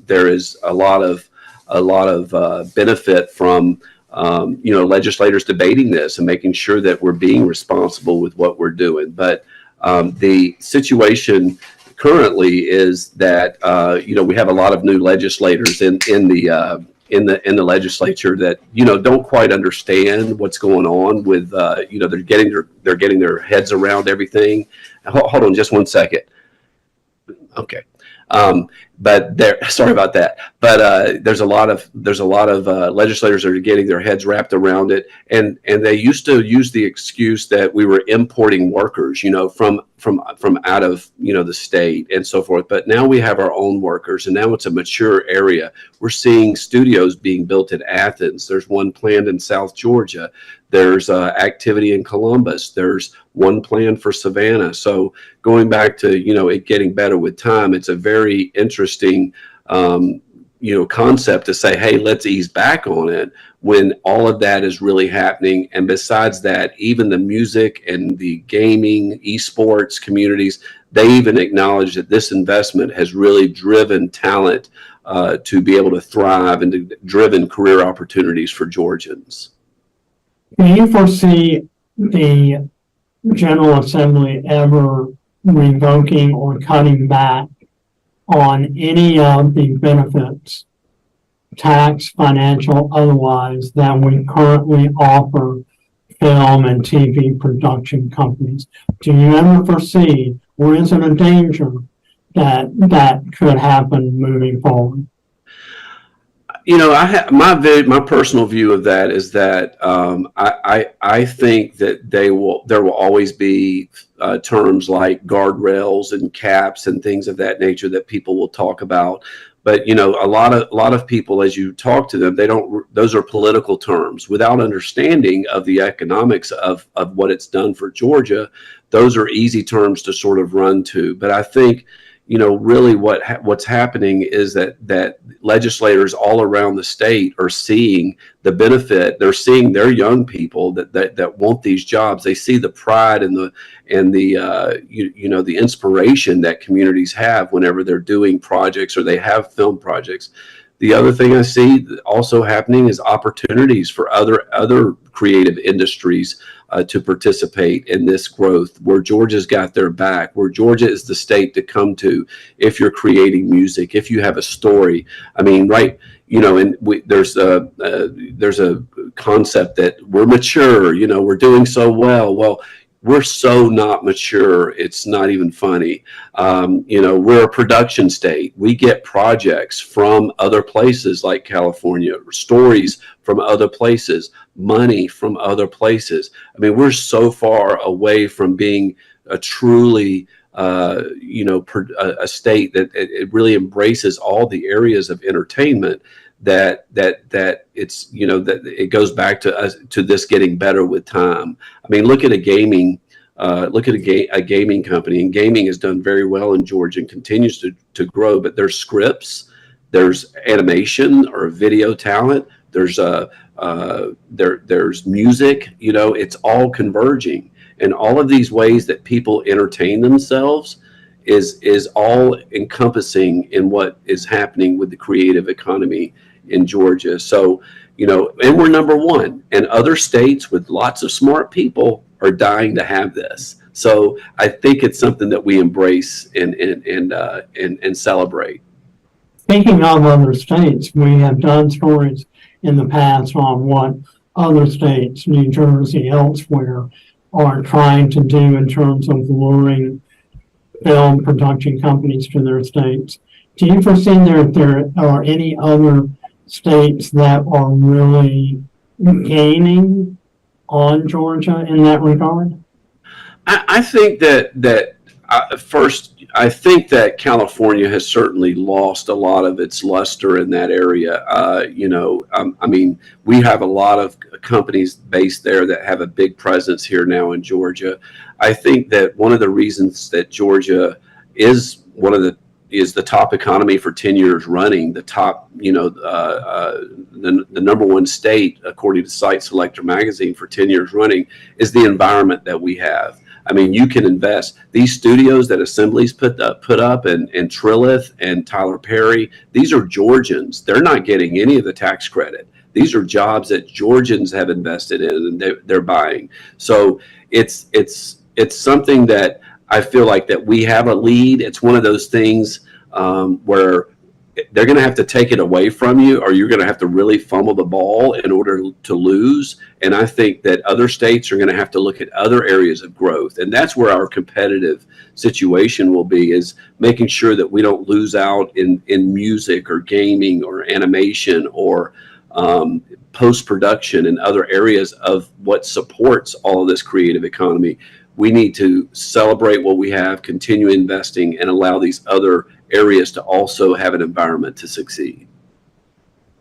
there is a lot of benefit from, legislators debating this and making sure that we're being responsible with what we're doing. But the situation currently is that we have a lot of new legislators in the legislature that don't quite understand what's going on with they're getting their heads around everything. Hold on just one second. Okay. But sorry about that. But there's a lot of legislators that are getting their heads wrapped around it, and they used to use the excuse that we were importing workers, from out of the state and so forth. But now we have our own workers, and now it's a mature area. We're seeing studios being built in Athens. There's one planned in South Georgia. There's activity in Columbus. There's one planned for Savannah. So going back to it getting better with time, it's a very interesting concept to say, hey, let's ease back on it when all of that is really happening. And besides that, even the music and the gaming, esports communities, they even acknowledge that this investment has really driven talent to be able to thrive and to driven career opportunities for Georgians. Do you foresee the General Assembly ever revoking or cutting back on any of the benefits, tax, financial, otherwise, that we currently offer film and TV production companies? Do you ever foresee, or is it a danger that that could happen moving forward? You know, my personal view of that is that I think that there will always be terms like guardrails and caps and things of that nature that people will talk about. But you know, a lot of people, as you talk to them, those are political terms without understanding of the economics of what it's done for Georgia. Those are easy terms to sort of run to. But I think, you know, really what's happening is that legislators all around the state are seeing the benefit. They're seeing their young people that want these jobs. They see the pride and the the inspiration that communities have whenever they're doing projects or they have film projects. The other thing I see also happening is opportunities for other creative industries to participate in this growth, where Georgia's got their back, where Georgia is the state to come to if you're creating music, if you have a story. I mean, right, you know, and there's a concept that we're mature, you know, we're doing so well. Well, we're so not mature, it's not even funny. You know, we're a production state. We get projects from other places like California, stories from other places, money from other places. I mean, we're so far away from being a truly, a state that it really embraces all the areas of entertainment, that it's, you know, that it goes back to us, to this getting better with time. I mean, look at a gaming company, and gaming has done very well in Georgia and continues to grow. But there's scripts, there's animation or video talent, there's music. You know, it's all converging, and all of these ways that people entertain themselves is all encompassing in what is happening with the creative economy in Georgia. So, you know, and we're number one, and other states with lots of smart people are dying to have this. So I think it's something that we embrace and celebrate. Speaking of other states, we have done stories in the past on what other states, New Jersey, elsewhere, are trying to do in terms of luring film production companies to their states. Do you foresee there are any other states that are really gaining on Georgia in that regard? I think I think that California has certainly lost a lot of its luster in that area. I mean, we have a lot of companies based there that have a big presence here now in Georgia. I think that one of the reasons that Georgia is the top economy for 10 years running, the top, the number one state, according to Site Selector magazine, for 10 years running, is the environment that we have. I mean, you can invest. These studios that Assembly's put up and Trilith and Tyler Perry, these are Georgians. They're not getting any of the tax credit. These are jobs that Georgians have invested in and they're buying. So it's something that I feel like that we have a lead. It's one of those things where they're going to have to take it away from you, or you're going to have to really fumble the ball in order to lose. And I think that other states are going to have to look at other areas of growth. And that's where our competitive situation will be, is making sure that we don't lose out in music or gaming or animation or post-production and other areas of what supports all of this creative economy. We need to celebrate what we have, continue investing, and allow these other areas to also have an environment to succeed.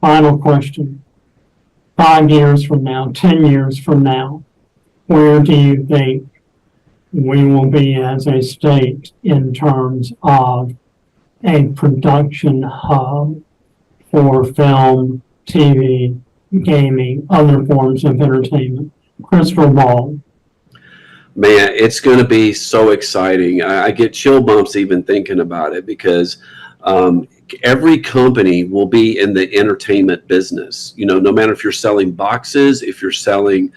Final question. 5 years from now, 10 years from now, where do you think we will be as a state in terms of a production hub for film, TV, gaming, other forms of entertainment? Crystal ball. Man, it's going to be so exciting. I get chill bumps even thinking about it, because every company will be in the entertainment business. No matter if you're selling boxes, if you're selling,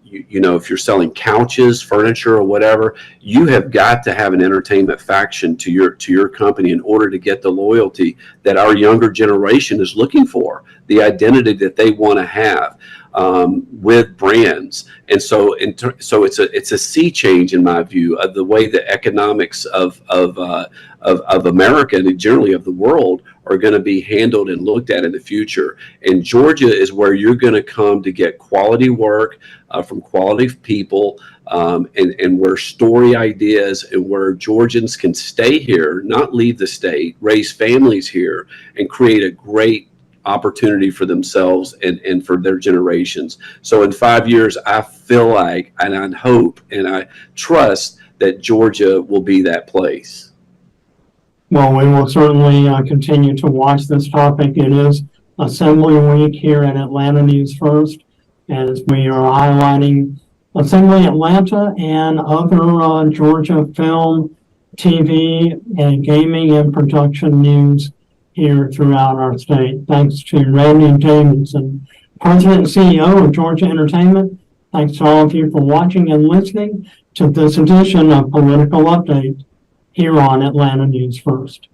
if you're selling couches, furniture, or whatever, you have got to have an entertainment faction to your company in order to get the loyalty that our younger generation is looking for, the identity that they want to have with brands. And so it's a sea change, in my view, of the way the economics of America and generally of the world are going to be handled and looked at in the future. And Georgia is where you're going to come to get quality work from quality people, and where story ideas and where Georgians can stay here, not leave the state, raise families here, and create a great opportunity for themselves and for their generations. So in 5 years, I feel like, and I hope, and I trust that Georgia will be that place. Well, we will certainly continue to watch this topic. It is Assembly Week here at Atlanta News First, as we are highlighting Assembly Atlanta and other Georgia film, TV, and gaming and production news here throughout our state. Thanks to Randy Davidson, President and CEO of Georgia Entertainment. Thanks to all of you for watching and listening to this edition of Political Update here on Atlanta News First.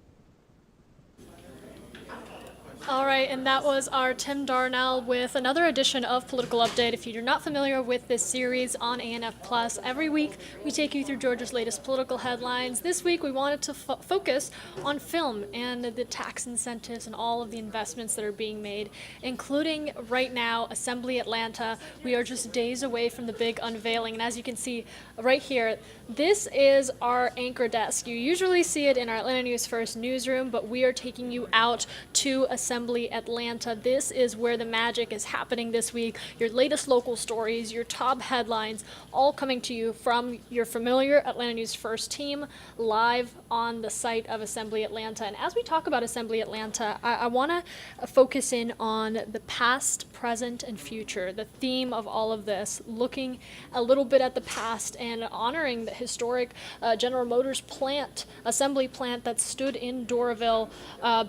All right, and that was our Tim Darnell with another edition of Political Update. If you're not familiar with this series on ANF Plus, every week we take you through Georgia's latest political headlines. This week we wanted to focus on film and the tax incentives and all of the investments that are being made, including right now Assembly Atlanta. We are just days away from the big unveiling, and as you can see right here, this is our anchor desk. You usually see it in our Atlanta News First newsroom, but we are taking you out to Assembly Atlanta. This is where the magic is happening this week. Your latest local stories, your top headlines, all coming to you from your familiar Atlanta News First team live on the site of Assembly Atlanta. And as we talk about Assembly Atlanta, I want to focus in on the past, present, and future. The theme of all of this, looking a little bit at the past and honoring the historic General Motors plant, assembly plant that stood in Doraville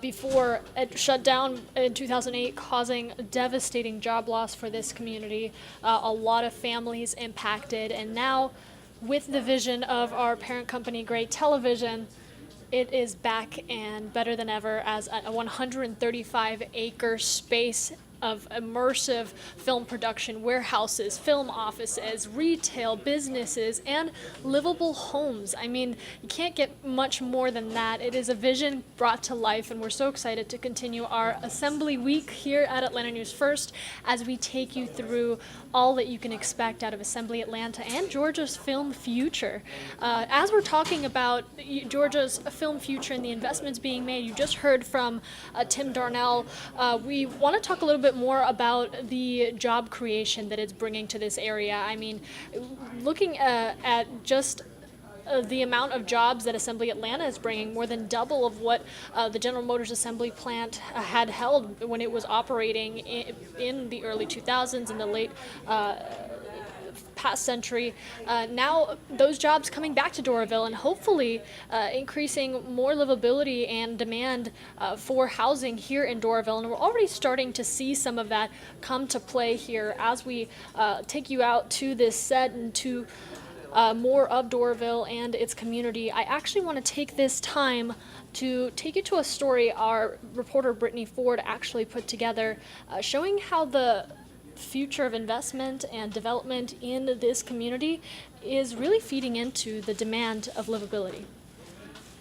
before it shut down in 2008, causing devastating job loss for this community, a lot of families impacted. And now, with the vision of our parent company, Gray Television, it is back and better than ever as a 135-acre space of immersive film production, warehouses, film offices, retail, businesses, and livable homes. I mean, you can't get much more than that. It is a vision brought to life, and we're so excited to continue our Assembly Week here at Atlanta News First as we take you through all that you can expect out of Assembly Atlanta and Georgia's film future. As we're talking about Georgia's film future and the investments being made, you just heard from Tim Darnell. We want to talk a little bit more about the job creation that it's bringing to this area. I mean, looking at just the amount of jobs that Assembly Atlanta is bringing, more than double of what the General Motors assembly plant had held when it was operating in the early 2000s and the late past century. Now those jobs coming back to Doraville and hopefully increasing more livability and demand for housing here in Doraville. And we're already starting to see some of that come to play here as we take you out to this set and to more of Doraville and its community. I actually want to take this time to take you to a story our reporter Brittany Ford actually put together, showing how the future of investment and development in this community is really feeding into the demand of livability.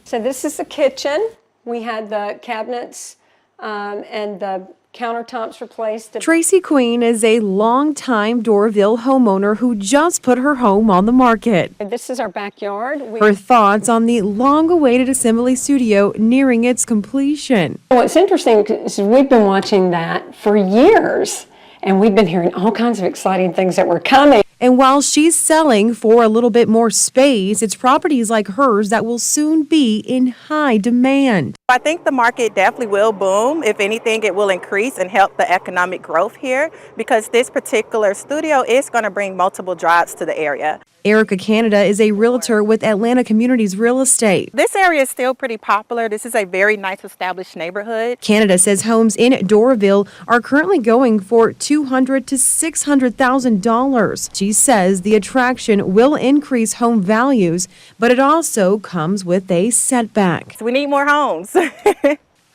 So this is the kitchen. We had the cabinets and the countertops replaced. Tracy Queen is a longtime Doraville homeowner who just put her home on the market. This is our backyard. Her thoughts on the long-awaited assembly studio nearing its completion. What's interesting is we've been watching that for years, and we've been hearing all kinds of exciting things that were coming. And while she's selling for a little bit more space, it's properties like hers that will soon be in high demand. I think the market definitely will boom. If anything, it will increase and help the economic growth here because this particular studio is going to bring multiple jobs to the area. Erica Canada is a realtor with Atlanta Communities Real Estate. This area is still pretty popular. This is a very nice established neighborhood. Canada says homes in Doraville are currently going for $200,000 to $600,000. She says the attraction will increase home values, but it also comes with a setback. We need more homes.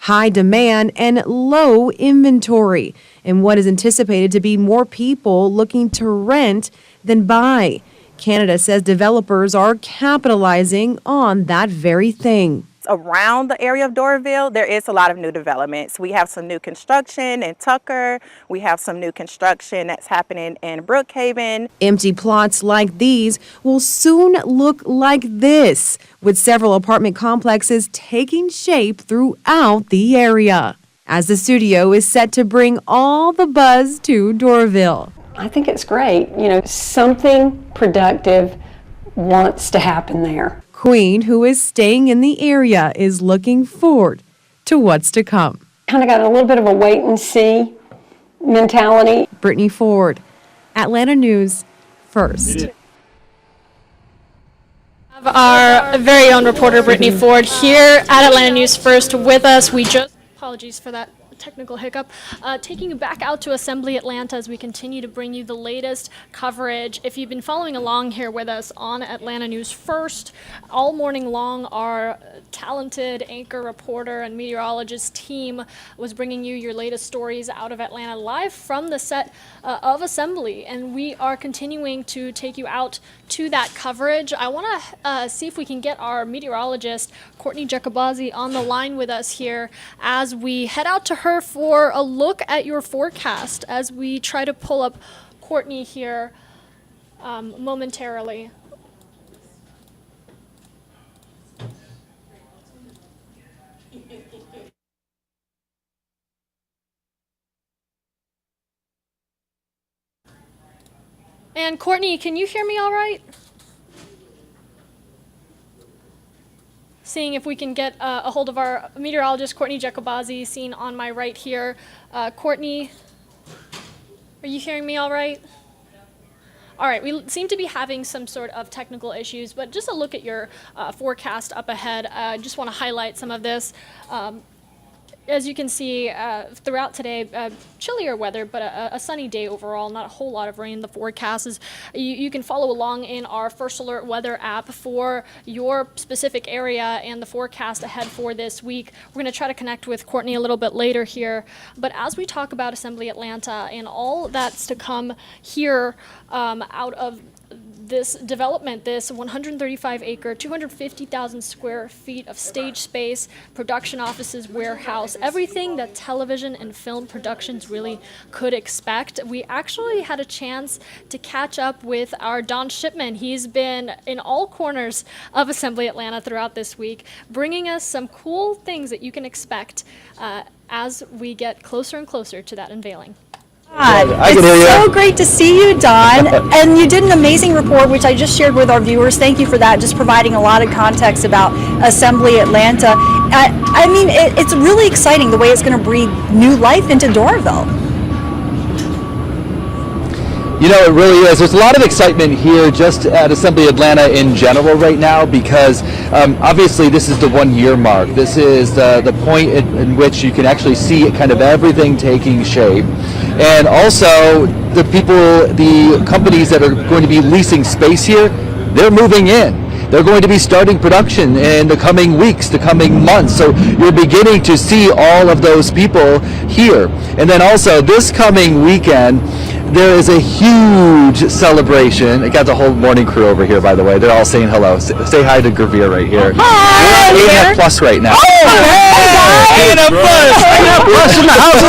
High demand and low inventory, and what is anticipated to be more people looking to rent than buy. Canada says developers are capitalizing on that very thing. Around the area of Doraville, there is a lot of new developments. We have some new construction in Tucker. We have some new construction that's happening in Brookhaven. Empty plots like these will soon look like this, with several apartment complexes taking shape throughout the area, as the studio is set to bring all the buzz to Doraville. I think it's great. You know, something productive wants to happen there. Queen, who is staying in the area, is looking forward to what's to come. Kind of got a little bit of a wait and see mentality. Brittany Ford, Atlanta News First. Our very own reporter Brittany Ford here at Atlanta News First with us. Apologies for that technical hiccup. Taking you back out to Assembly Atlanta as we continue to bring you the latest coverage. If you've been following along here with us on Atlanta News First, all morning long our talented anchor, reporter, and meteorologist team was bringing you your latest stories out of Atlanta live from the set of Assembly, and we are continuing to take you out to that coverage. I want to see if we can get our meteorologist Courtney Jacobazi on the line with us here as we head out to her for a look at your forecast as we try to pull up Courtney here momentarily. And Courtney, can you hear me all right? Seeing if we can get a hold of our meteorologist, Courtney Jacobazi, seen on my right here. Courtney, are you hearing me all right? All right, we seem to be having some sort of technical issues, but just a look at your forecast up ahead. I just want to highlight some of this. As you can see, throughout today, chillier weather, but a sunny day overall, not a whole lot of rain. The forecast is, you can follow along in our First Alert weather app for your specific area and the forecast ahead for this week. We're going to try to connect with Courtney a little bit later here. But as we talk about Assembly Atlanta and all that's to come here out of this development, this 135-acre, 250,000 square feet of stage space, production offices, warehouse, everything that television and film productions really could expect. We actually had a chance to catch up with our Don Shipman. He's been in all corners of Assembly Atlanta throughout this week, bringing us some cool things that you can expect as we get closer and closer to that unveiling. It's so great to see you, Don. And you did an amazing report, which I just shared with our viewers. Thank you for that, just providing a lot of context about Assembly Atlanta. I mean, it's really exciting the way it's going to breathe new life into Doraville. You know, it really is. There's a lot of excitement here just at Assembly Atlanta in general right now because obviously this is the 1 year mark. This is the point in which you can actually see kind of everything taking shape. And also the companies that are going to be leasing space here, they're moving in. They're going to be starting production in the coming weeks, the coming months. So you're beginning to see all of those people here. And then also this coming weekend, there is a huge celebration. I got the whole morning crew over here, by the way. They're all saying hello. Say hi to Gravir right here. Hi! We're on 8.5 Plus right now. Oh, Plus in the house.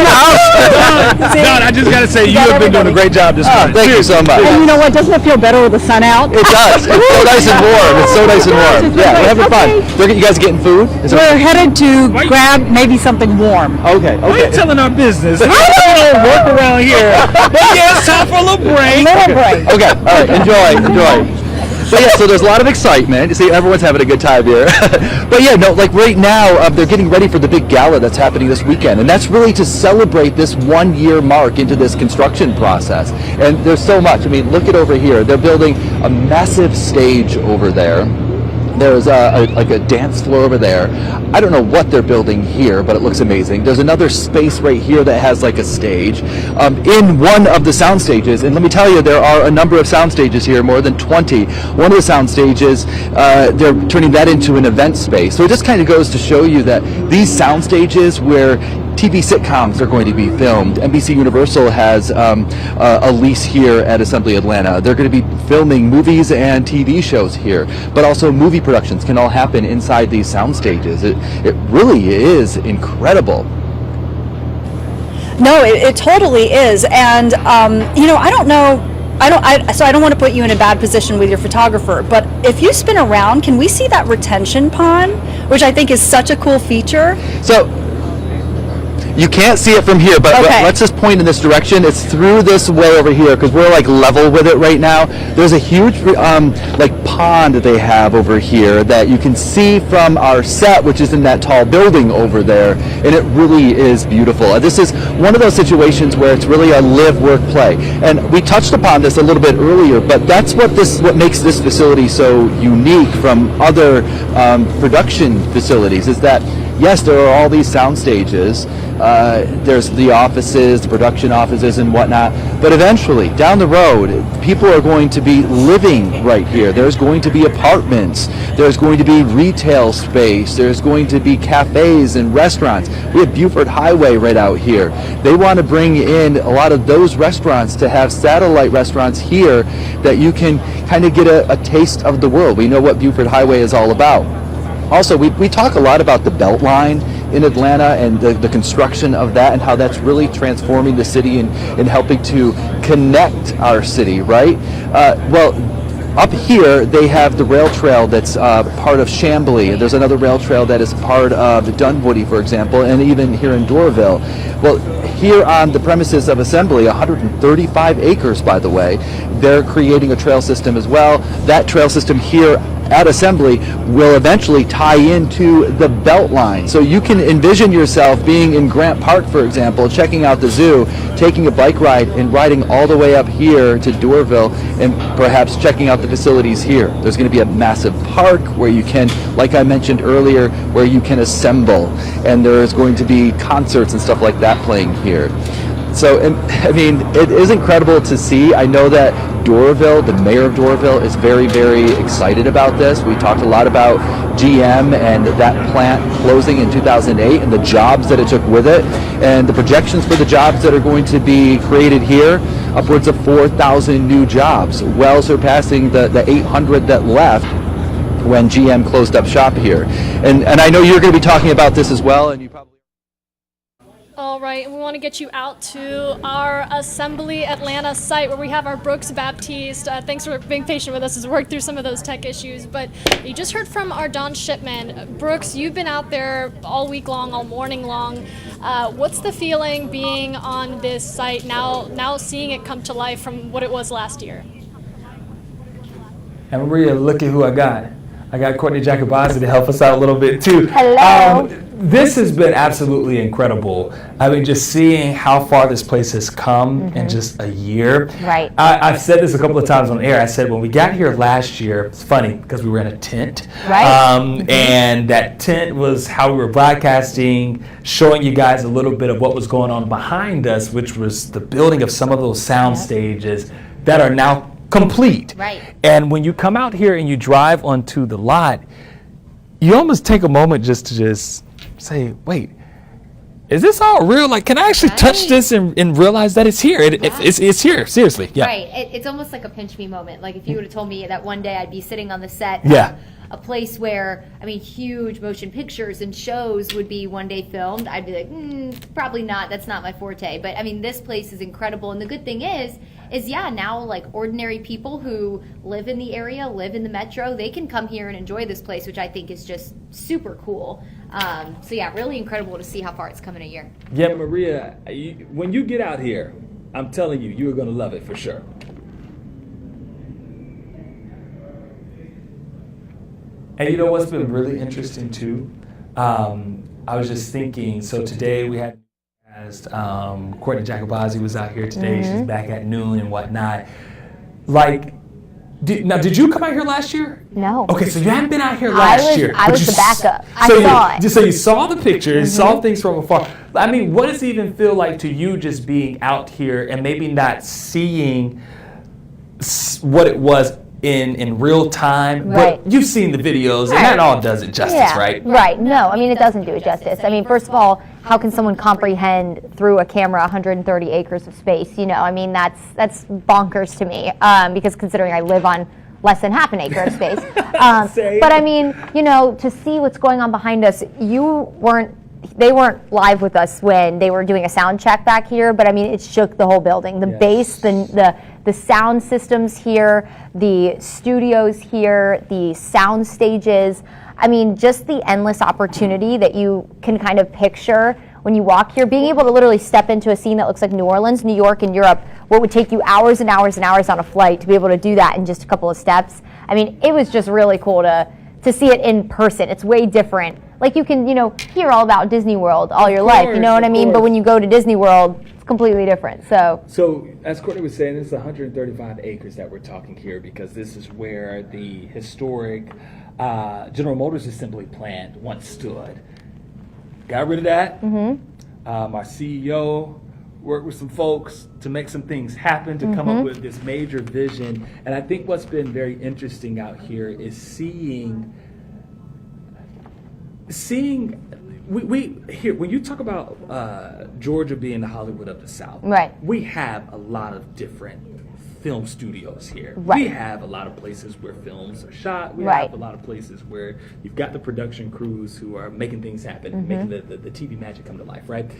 Don, I just got to say, you have been doing a great job this morning. Thank you so much. And you know what? Doesn't it feel better with the sun out? It does. It's so nice and warm. It's so nice and warm. Yeah, we're having fun. You guys getting food? We're headed to grab maybe something warm. Okay. Why are you telling our business? I don't work around here. But yeah, it's time for a little break. Okay. All right. Enjoy. But yeah, so there's a lot of excitement. You see, everyone's having a good time here. But yeah, no, like right now, they're getting ready for the big gala that's happening this weekend. And that's really to celebrate this 1 year mark into this construction process. And there's so much. I mean, look at over here. They're building a massive stage over there. There's like a dance floor over there. I don't know what they're building here, but it looks amazing. There's another space right here that has like a stage in one of the sound stages. And let me tell you, there are a number of sound stages here, more than 20. One of the sound stages, they're turning that into an event space. So it just kind of goes to show you that these sound stages where TV sitcoms are going to be filmed. NBC Universal has a lease here at Assembly Atlanta. They're going to be filming movies and TV shows here, but also movie productions can all happen inside these sound stages. It really is incredible. No, it totally is. And, you know, I don't know. So I don't want to put you in a bad position with your photographer, but if you spin around, can we see that retention pond, which I think is such a cool feature? So you can't see it from here, but let's just point in this direction. It's through this way over here because we're like level with it right now. There's a huge like pond that they have over here that you can see from our set, which is in that tall building over there, and it really is beautiful. This is one of those situations where it's really a live, work, play. And we touched upon this a little bit earlier, but that's what makes this facility so unique from other production facilities is that yes, there are all these sound stages. There's the offices, the production offices and whatnot. But eventually, down the road, people are going to be living right here. There's going to be apartments. There's going to be retail space. There's going to be cafes and restaurants. We have Buford Highway right out here. They want to bring in a lot of those restaurants to have satellite restaurants here that you can kind of get a taste of the world. We know what Buford Highway is all about. Also, we talk a lot about the Beltline in Atlanta and the construction of that and how that's really transforming the city and helping to connect our city, right? Well, up here, they have the rail trail that's part of Chamblee. There's another rail trail that is part of Dunwoody, for example, and even here in Doraville. Well, here on the premises of Assembly, 135 acres, by the way, they're creating a trail system as well. That trail system here at Assembly will eventually tie into the Beltline. So you can envision yourself being in Grant Park, for example, checking out the zoo, taking a bike ride and riding all the way up here to Doraville and perhaps checking out the facilities here. There's going to be a massive park where you can, like I mentioned earlier, where you can assemble, and there is going to be concerts and stuff like that playing here. So, I mean, it is incredible to see. I know that Doraville, the mayor of Doraville, is very, very excited about this. We talked a lot about GM and that plant closing in 2008 and the jobs that it took with it, and the projections for the jobs that are going to be created here, upwards of 4,000 new jobs, well surpassing the 800 that left when GM closed up shop here. And I know you're going to be talking about this as well, and you probably... All right, and we want to get you out to our Assembly Atlanta site where we have our Brooks Baptiste. Thanks for being patient with us as we work through some of those tech issues. But you just heard from our Don Shipman. Brooks, you've been out there all week long, all morning long. What's the feeling being on this site now seeing it come to life from what it was last year? And Maria, look at who I got. I got Courtney Jacobazzi to help us out a little bit too. Hello. This has been absolutely incredible. I mean, just seeing how far this place has come in just a year. Right. I've said this a couple of times on air. I said when we got here last year, it's funny because we were in a tent. Right. And that tent was how we were broadcasting, showing you guys a little bit of what was going on behind us, which was the building of some of those sound stages that are now complete. Right. And when you come out here and you drive onto the lot, you almost take a moment just to say, wait, is this all real? Like, can I actually touch this and realize that it's here? It's here, seriously. Yeah. Right. It's almost like a pinch me moment. Like if you would have told me that one day I'd be sitting on the set a place where, I mean, huge motion pictures and shows would be one day filmed, I'd be like, probably not, that's not my forte. But I mean, this place is incredible. And the good thing is yeah, now like ordinary people who live in the area, live in the metro, they can come here and enjoy this place, which I think is just super cool. So yeah, really incredible to see how far it's come in a year. Yeah, Maria, when you get out here, I'm telling you, you're going to love it for sure. And you know what's been really interesting too? I was just thinking, so today we had Courtney Jacobazzi was out here today. She's back at noon and whatnot. Like, did you come out here last year? No. Okay, so you haven't been out here last year. I was the backup. I saw it. So you saw the pictures, saw things from afar. I mean, what does it even feel like to you just being out here and maybe not seeing what it was in real time? Right. But you've seen the videos, and that all does it justice, right? Right. No, I mean, it doesn't do it justice. I mean, first of all, how can someone comprehend through a camera 130 acres of space? You know, I mean, that's bonkers to me, because considering I live on less than half an acre of space. But I mean, you know, to see what's going on behind us, they weren't live with us when they were doing a sound check back here, but I mean, it shook the whole building. The bass, the sound systems here, the studios here, the sound stages. I mean, just the endless opportunity that you can kind of picture when you walk here, being able to literally step into a scene that looks like New Orleans, New York, and Europe, where it would take you hours and hours and hours on a flight to be able to do that in just a couple of steps. I mean, it was just really cool to see it in person. It's way different. Like, you can, you know, hear all about Disney World all your life, you know what I mean? But when you go to Disney World, it's completely different. So as Courtney was saying, this is 135 acres that we're talking here, because this is where the historic General Motors assembly plant once stood. Got rid of that. Our CEO worked with some folks to make some things happen, to come up with this major vision. And I think what's been very interesting out here is seeing we here, when you talk about Georgia being the Hollywood of the South, right? We have a lot of different film studios here. Right. We have a lot of places where films are shot. We have a lot of places where you've got the production crews who are making things happen, making the TV magic come to life, right?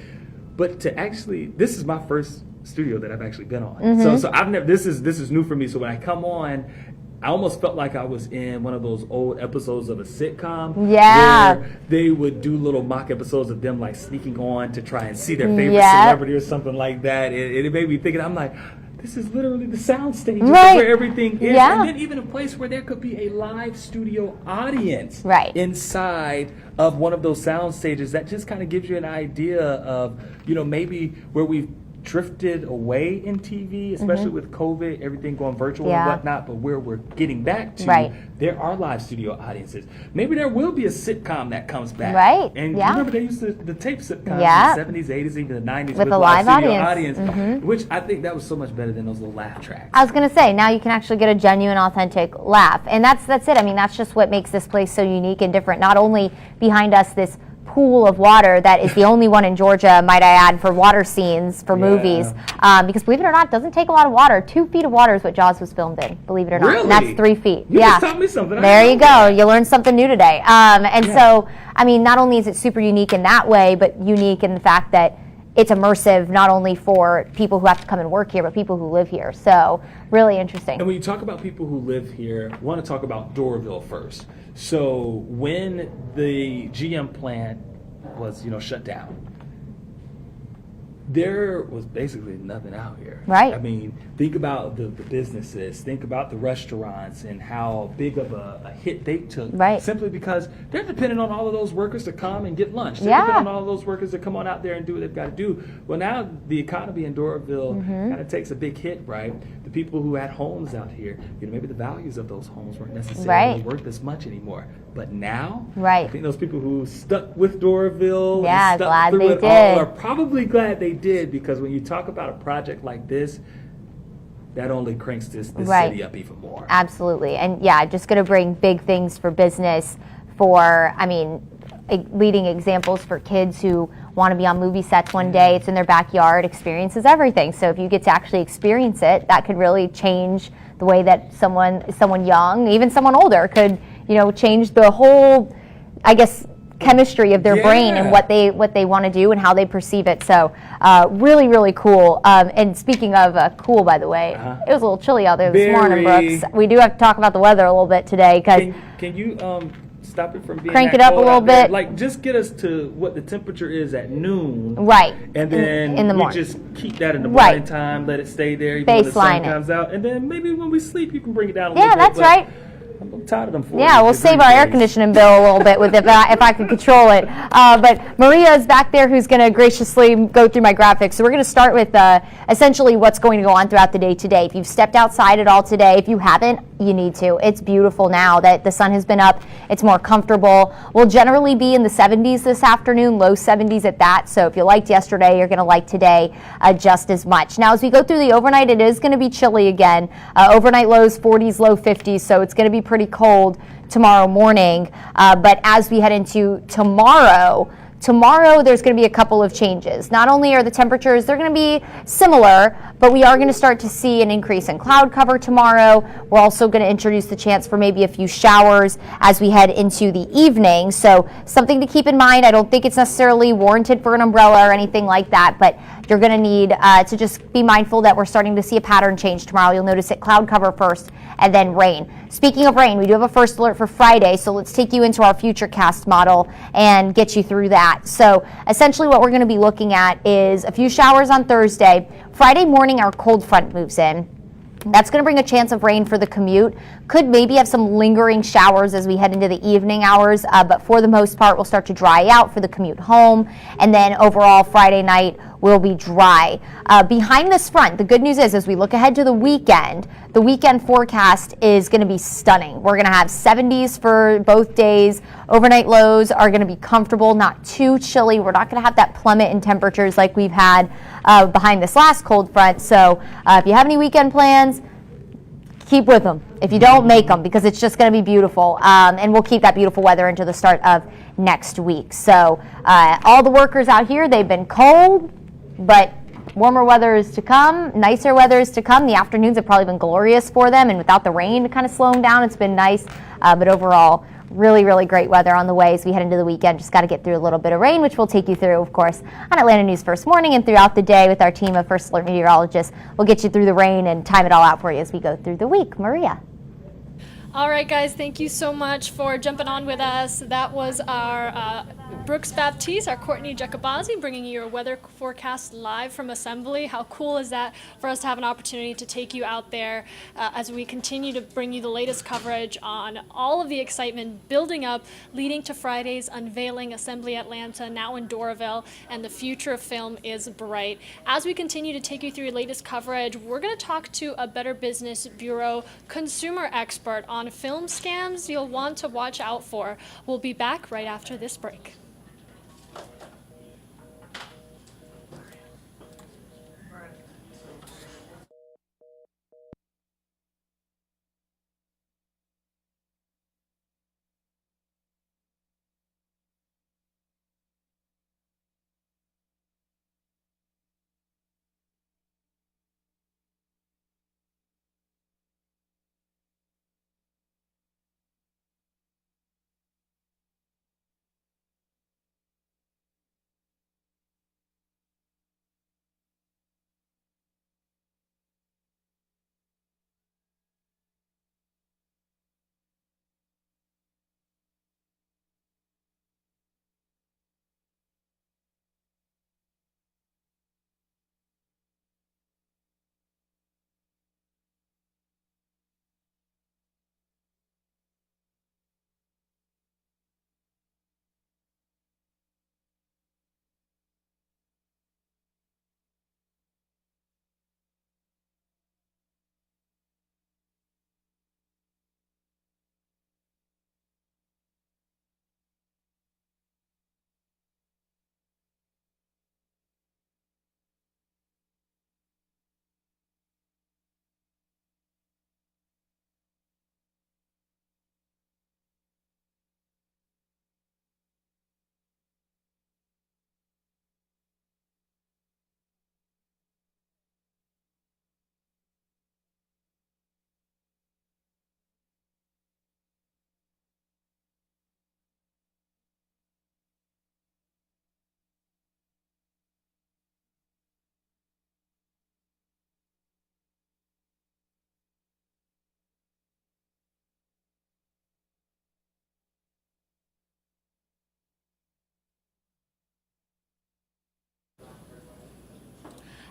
But to actually, this is my first studio that I've actually been on. So I've never. This is new for me. So when I come on, I almost felt like I was in one of those old episodes of a sitcom. Yeah. Where they would do little mock episodes of them like sneaking on to try and see their favorite celebrity or something like that. It made me thinking, I'm like, this is literally the sound stage where everything is. And then even a place where there could be a live studio audience inside of one of those sound stages. That just kind of gives you an idea of, you know, maybe where we've drifted away in TV, especially with COVID, everything going virtual and whatnot, but where we're getting back to, there are live studio audiences. Maybe there will be a sitcom that comes back. Right. And you remember they used to tape sitcoms in the 70s, 80s, even the 90s with a live studio audience. Which I think that was so much better than those little laugh tracks. I was going to say, now you can actually get a genuine, authentic laugh. And that's it. I mean, that's just what makes this place so unique and different. Not only behind us, this pool of water that is the only one in Georgia, might I add, for water scenes for movies. Because believe it or not, it doesn't take a lot of water. 2 feet of water is what Jaws was filmed in, believe it or not. Really? And that's 3 feet. You just taught me something. There you go. You learned something new today. So, I mean, not only is it super unique in that way, but unique in the fact that it's immersive not only for people who have to come and work here, but people who live here. So, really interesting. And when you talk about people who live here, I want to talk about Doraville first. So when the GM plant was, shut down, there was basically nothing out here. Right. I mean, think about the businesses, think about the restaurants and how big of a hit they took. Right. Simply because they're dependent on all of those workers to come and get lunch. They're dependent on all of those workers to come on out there and do what they've got to do. Well, now the economy in Doraville kind of takes a big hit, right? The people who had homes out here, maybe the values of those homes weren't necessarily worth as much anymore. But now, I think those people who stuck with Doraville and stuck through it all are probably glad they did, because when you talk about a project like this, that only cranks this city up even more. Absolutely. And just going to bring big things for business, leading examples for kids who want to be on movie sets one day. It's in their backyard. Experience is everything. So if you get to actually experience it, that could really change the way that someone young, even someone older, could change the whole, I guess, chemistry of their brain and what they want to do and how they perceive it. So really, really cool. And speaking of cool, by the way, it was a little chilly out there this morning, Brooks. We do have to talk about the weather a little bit today because Can you stop it from being crank that it up a cold little out there? bit? Like, just get us to what the temperature is at noon. Right. And then in the we morning. just keep that in the Right. morning time, let it stay there even when the sun Baseline it. comes out. And then maybe when we sleep, you can bring it down a little Yeah, bit. that's but right. I'm tired of them 40 Yeah, we'll save our air conditioning bill a little bit with if I could control it. But Maria is back there who's going to graciously go through my graphics. So we're going to start with essentially what's going to go on throughout the day today. If you've stepped outside at all today, if you haven't, you need to. It's beautiful now that the sun has been up. It's more comfortable. We'll generally be in the 70s this afternoon, low 70s at that. So if you liked yesterday, you're going to like today just as much. Now, as we go through the overnight, it is going to be chilly again. Overnight lows 40s, low 50s. So it's going to be pretty cold tomorrow morning. But as we head into tomorrow, there's going to be a couple of changes. Not only are the temperatures, they're going to be similar, but we are going to start to see an increase in cloud cover tomorrow. We're also going to introduce the chance for maybe a few showers as we head into the evening. So something to keep in mind. I don't think it's necessarily warranted for an umbrella or anything like that, but you're going to need to just be mindful that we're starting to see a pattern change tomorrow. You'll notice it cloud cover first and then rain. Speaking of rain, we do have a first alert for Friday, so let's take you into our futurecast model and get you through that. So essentially what we're going to be looking at is a few showers on Thursday. Friday morning, our cold front moves in. That's going to bring a chance of rain for the commute. Could maybe have some lingering showers as we head into the evening hours, but for the most part, we'll start to dry out for the commute home. And then overall, Friday night will be dry. Behind this front, the good news is as we look ahead to the weekend forecast is going to be stunning. We're going to have 70s for both days. Overnight lows are going to be comfortable, not too chilly. We're not going to have that plummet in temperatures like we've had behind this last cold front. So if you have any weekend plans, keep with them. If you don't, make them, because it's just going to be beautiful. And we'll keep that beautiful weather into the start of next week. So all the workers out here, they've been cold, but warmer weather is to come, nicer weather is to come. The afternoons have probably been glorious for them, and without the rain kind of slowing down, it's been nice. But overall, really, really great weather on the way as we head into the weekend. Just got to get through a little bit of rain, which we'll take you through, of course, on Atlanta News First Morning and throughout the day with our team of First Alert meteorologists. We'll get you through the rain and time it all out for you as we go through the week. Maria. All right, guys, thank you so much for jumping on with us. That was our Brooks Baptiste, our Courtney Jacobazi, bringing you your weather forecast live from Assembly. How cool is that for us to have an opportunity to take you out there as we continue to bring you the latest coverage on all of the excitement building up, leading to Friday's unveiling Assembly Atlanta, now in Doraville, and the future of film is bright. As we continue to take you through your latest coverage, we're going to talk to a Better Business Bureau consumer expert on film scams you'll want to watch out for. We'll be back right after this break.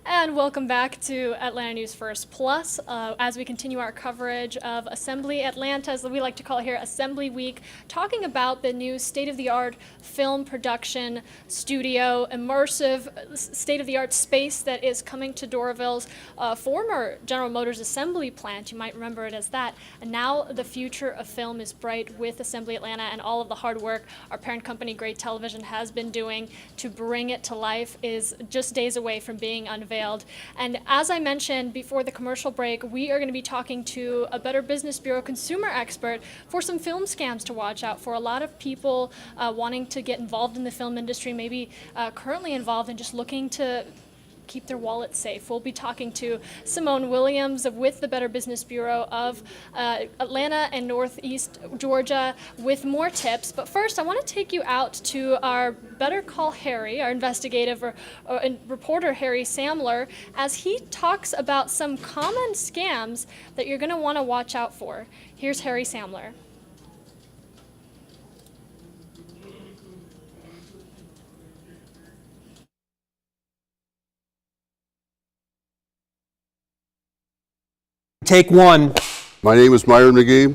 And welcome back to Atlanta News First Plus as we continue our coverage of Assembly Atlanta, as we like to call it here, Assembly Week, talking about the new state-of-the-art film production studio, immersive state-of-the-art space that is coming to Doraville's former General Motors assembly plant. You might remember it as that. And now the future of film is bright with Assembly Atlanta, and all of the hard work our parent company, Great Television, has been doing to bring it to life is just days away from being unveiled. And as I mentioned before the commercial break, we are going to be talking to a Better Business Bureau consumer expert for some film scams to watch out for. A lot of people wanting to get involved in the film industry, maybe currently involved and just looking to keep their wallets safe. We'll be talking to Simone Williams with the Better Business Bureau of Atlanta and Northeast Georgia with more tips. But first, I want to take you out to our Better Call Harry, our investigative reporter Harry Samler, as he talks about some common scams that you're going to want to watch out for. Here's Harry Samler. Take one. My name is Myron McGee,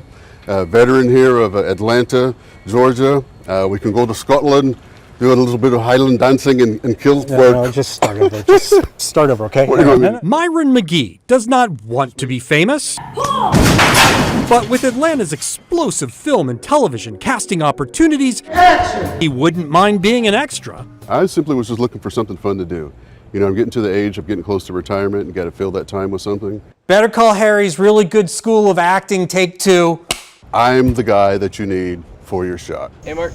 veteran here of Atlanta, Georgia. We can go to Scotland, do a little bit of Highland dancing and kilt work. No, just start over. Just start over, okay? Myron McGee does not want to be famous, but with Atlanta's explosive film and television casting opportunities, he wouldn't mind being an extra. I simply was just looking for something fun to do. You know, I'm getting to the age of getting close to retirement and got to fill that time with something. Better Call Harry's really good school of acting, take two. I'm the guy that you need for your shot. Hey, Mark.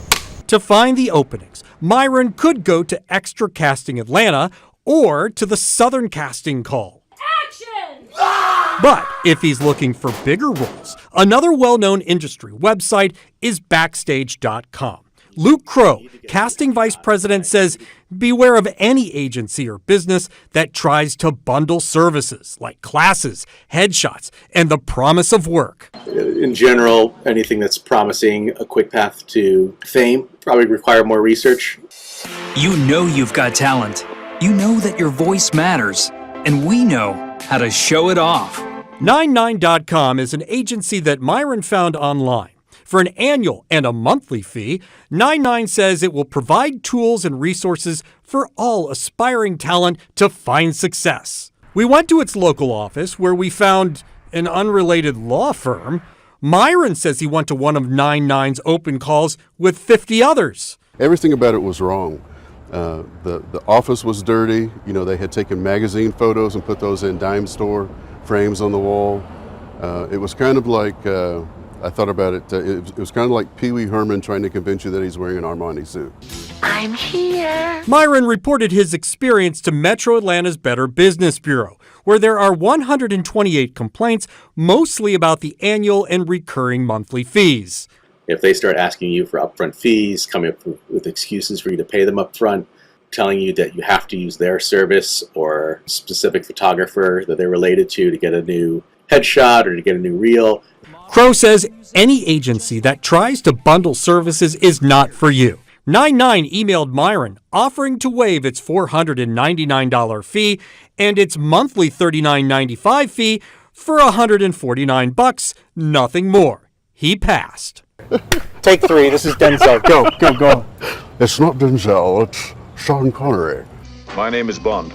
To find the openings, Myron could go to Extra Casting Atlanta or to the Southern Casting Call. Action! But if he's looking for bigger roles, another well-known industry website is Backstage.com. Luke Crow, casting vice president, says beware of any agency or business that tries to bundle services like classes, headshots, and the promise of work. In general, anything that's promising a quick path to fame probably require more research. You know you've got talent. You know that your voice matters. And we know how to show it off. 99.com is an agency that Myron found online. For an annual and a monthly fee, 99 says it will provide tools and resources for all aspiring talent to find success. We went to its local office where we found an unrelated law firm. Myron says he went to one of 99's open calls with 50 others. Everything about it was wrong. The office was dirty. You know, they had taken magazine photos and put those in dime store frames on the wall. It was kind of like... I thought about it. It was kind of like Pee Wee Herman trying to convince you that he's wearing an Armani suit. I'm here. Myron reported his experience to Metro Atlanta's Better Business Bureau, where there are 128 complaints, mostly about the annual and recurring monthly fees. If they start asking you for upfront fees, coming up with excuses for you to pay them upfront, telling you that you have to use their service or specific photographer that they're related to get a new headshot or to get a new reel. Crow says any agency that tries to bundle services is not for you. 99 emailed Myron offering to waive its $499 fee and its monthly $39.95 fee for $149, nothing more. He passed. Take three. This is Denzel. Go. It's not Denzel, it's Sean Connery. My name is Bond.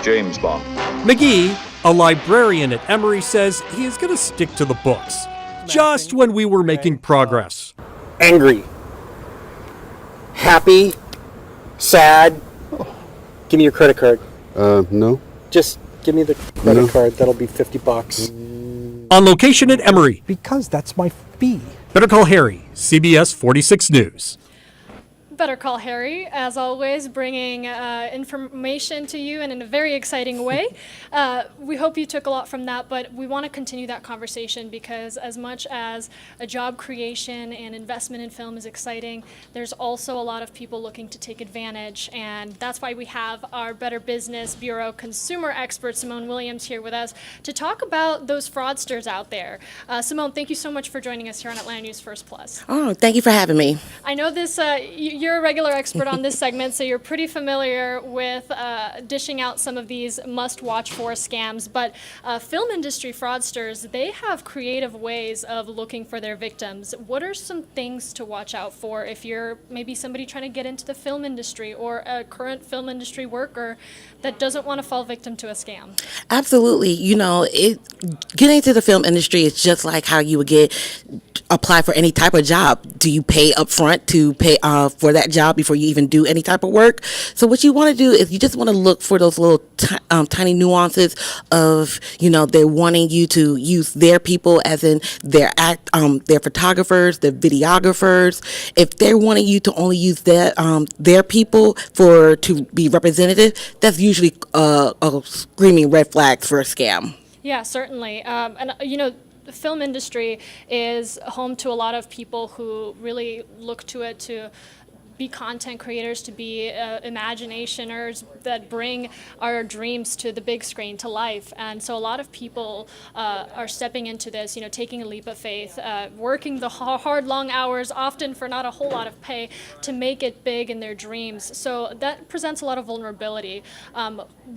James Bond. McGee, a librarian at Emory, says he is going to stick to the books. Just when we were making progress. Angry. Happy. Sad. Give me your credit card. No. Just give me the credit card. That'll be $50. On location at Emory. Because that's my fee. Better Call Harry, CBS 46 News. Better Call Harry, as always, bringing information to you and in a very exciting way. We hope you took a lot from that, but we want to continue that conversation because as much as a job creation and investment in film is exciting, there's also a lot of people looking to take advantage, and that's why we have our Better Business Bureau consumer expert, Simone Williams, here with us to talk about those fraudsters out there. Simone, thank you so much for joining us here on Atlanta News First Plus. Oh, thank you for having me. I know this, you're you're a regular expert on this segment, so you're pretty familiar with dishing out some of these must-watch for scams. But film industry fraudsters, they have creative ways of looking for their victims. What are some things to watch out for if you're maybe somebody trying to get into the film industry or a current film industry worker that doesn't want to fall victim to a scam? Absolutely. Getting into the film industry is just like how you would apply for any type of job. Do you pay up front to pay for that job before you even do any type of work? So what you want to do is you just want to look for those little tiny nuances of, they're wanting you to use their people, as in their photographers, their videographers. If they're wanting you to only use their people to be representative, that's usually a screaming red flags for a scam. Yeah, certainly. The film industry is home to a lot of people who really look to it to be content creators, to be imaginationers that bring our dreams to the big screen, to life. And so a lot of people are stepping into this, taking a leap of faith, working the hard, long hours, often for not a whole lot of pay, to make it big in their dreams. So that presents a lot of vulnerability.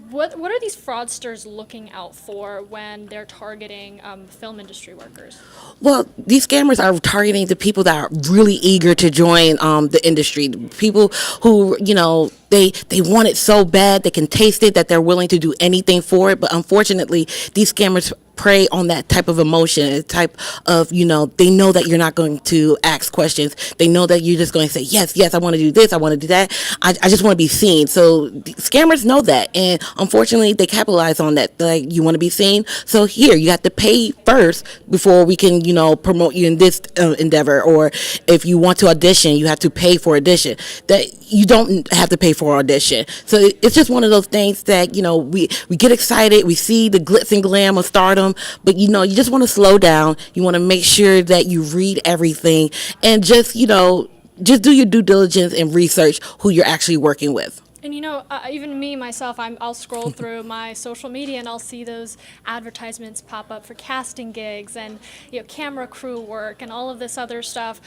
What are these fraudsters looking out for when they're targeting film industry workers? Well, these scammers are targeting the people that are really eager to join the industry. People who, they want it so bad, they can taste it, that they're willing to do anything for it. But unfortunately, these scammers prey on that type of emotion, a type of, they know that you're not going to ask questions. They know that you're just going to say, yes, I want to do this, I want to do that. I just want to be seen. So scammers know that. And unfortunately, they capitalize on that. Like, you want to be seen? So here, you have to pay first before we can, promote you in this endeavor. Or if you want to audition, you have to pay for audition. That you don't have to pay for audition. So it's just one of those things that, we get excited, we see the glitz and glam of stardom, but you just want to slow down. You want to make sure that you read everything and just do your due diligence and research who you're actually working with. And even me, myself, I'll scroll through my social media and I'll see those advertisements pop up for casting gigs and camera crew work and all of this other stuff.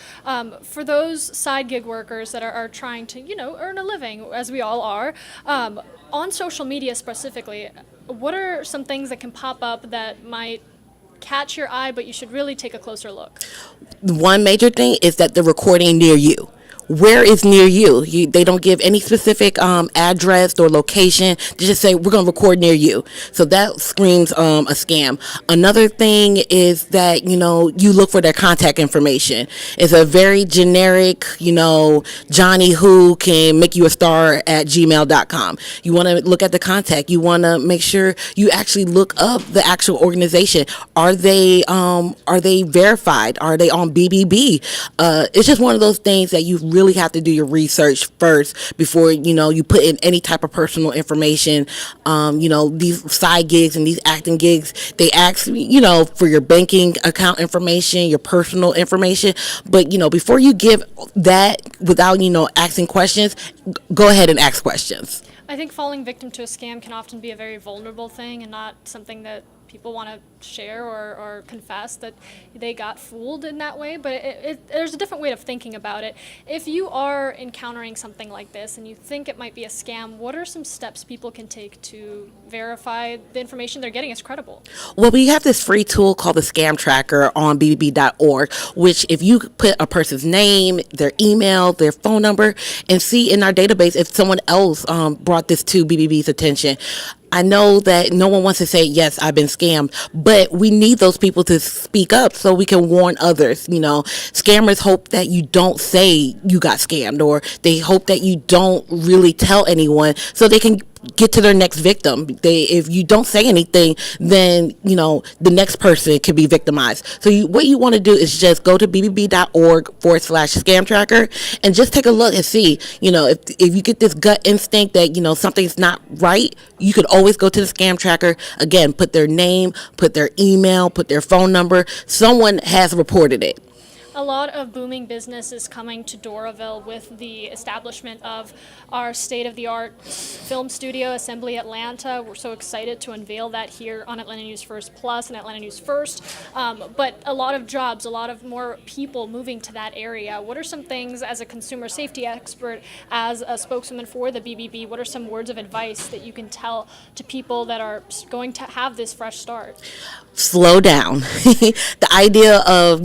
For those side gig workers that are trying to earn a living, as we all are, on social media specifically, what are some things that can pop up that might catch your eye, but you should really take a closer look? One major thing is that they're recording near you. Where is near you? They don't give any specific address or location. They just say, we're going to record near you. So that screams a scam. Another thing is that, you look for their contact information. It's a very generic, Johnny who can make you a star at gmail.com. You want to look at the contact. You want to make sure you actually look up the actual organization. Are they verified? Are they on BBB? It's just one of those things that you really have to do your research first before you put in any type of personal information. These side gigs and these acting gigs, they ask for your banking account information, your personal information, but before you give that without asking questions, go ahead and ask questions. I think falling victim to a scam can often be a very vulnerable thing and not something that people want to share or confess that they got fooled in that way, but there's a different way of thinking about it. If you are encountering something like this and you think it might be a scam, what are some steps people can take to verify the information they're getting is credible? Well, we have this free tool called the Scam Tracker on bbb.org, which if you put a person's name, their email, their phone number, and see in our database if someone else brought this to BBB's attention. I know that no one wants to say, yes, I've been scammed, but we need those people to speak up so we can warn others. Scammers hope that you don't say you got scammed, or they hope that you don't really tell anyone so they can get to their next victim. If you don't say anything, then the next person can be victimized. So what you want to do is just go to bbb.org/scam tracker and just take a look and see, if you get this gut instinct that something's not right, you could always go to the Scam Tracker. Again, put their name, put their email, put their phone number. Someone has reported it. A lot of booming business is coming to Doraville with the establishment of our state-of-the-art film studio, Assembly Atlanta. We're so excited to unveil that here on Atlanta News First Plus and Atlanta News First. But a lot of jobs, a lot of more people moving to that area. What are some things, as a consumer safety expert, as a spokeswoman for the BBB, what are some words of advice that you can tell to people that are going to have this fresh start? Slow down. The idea of,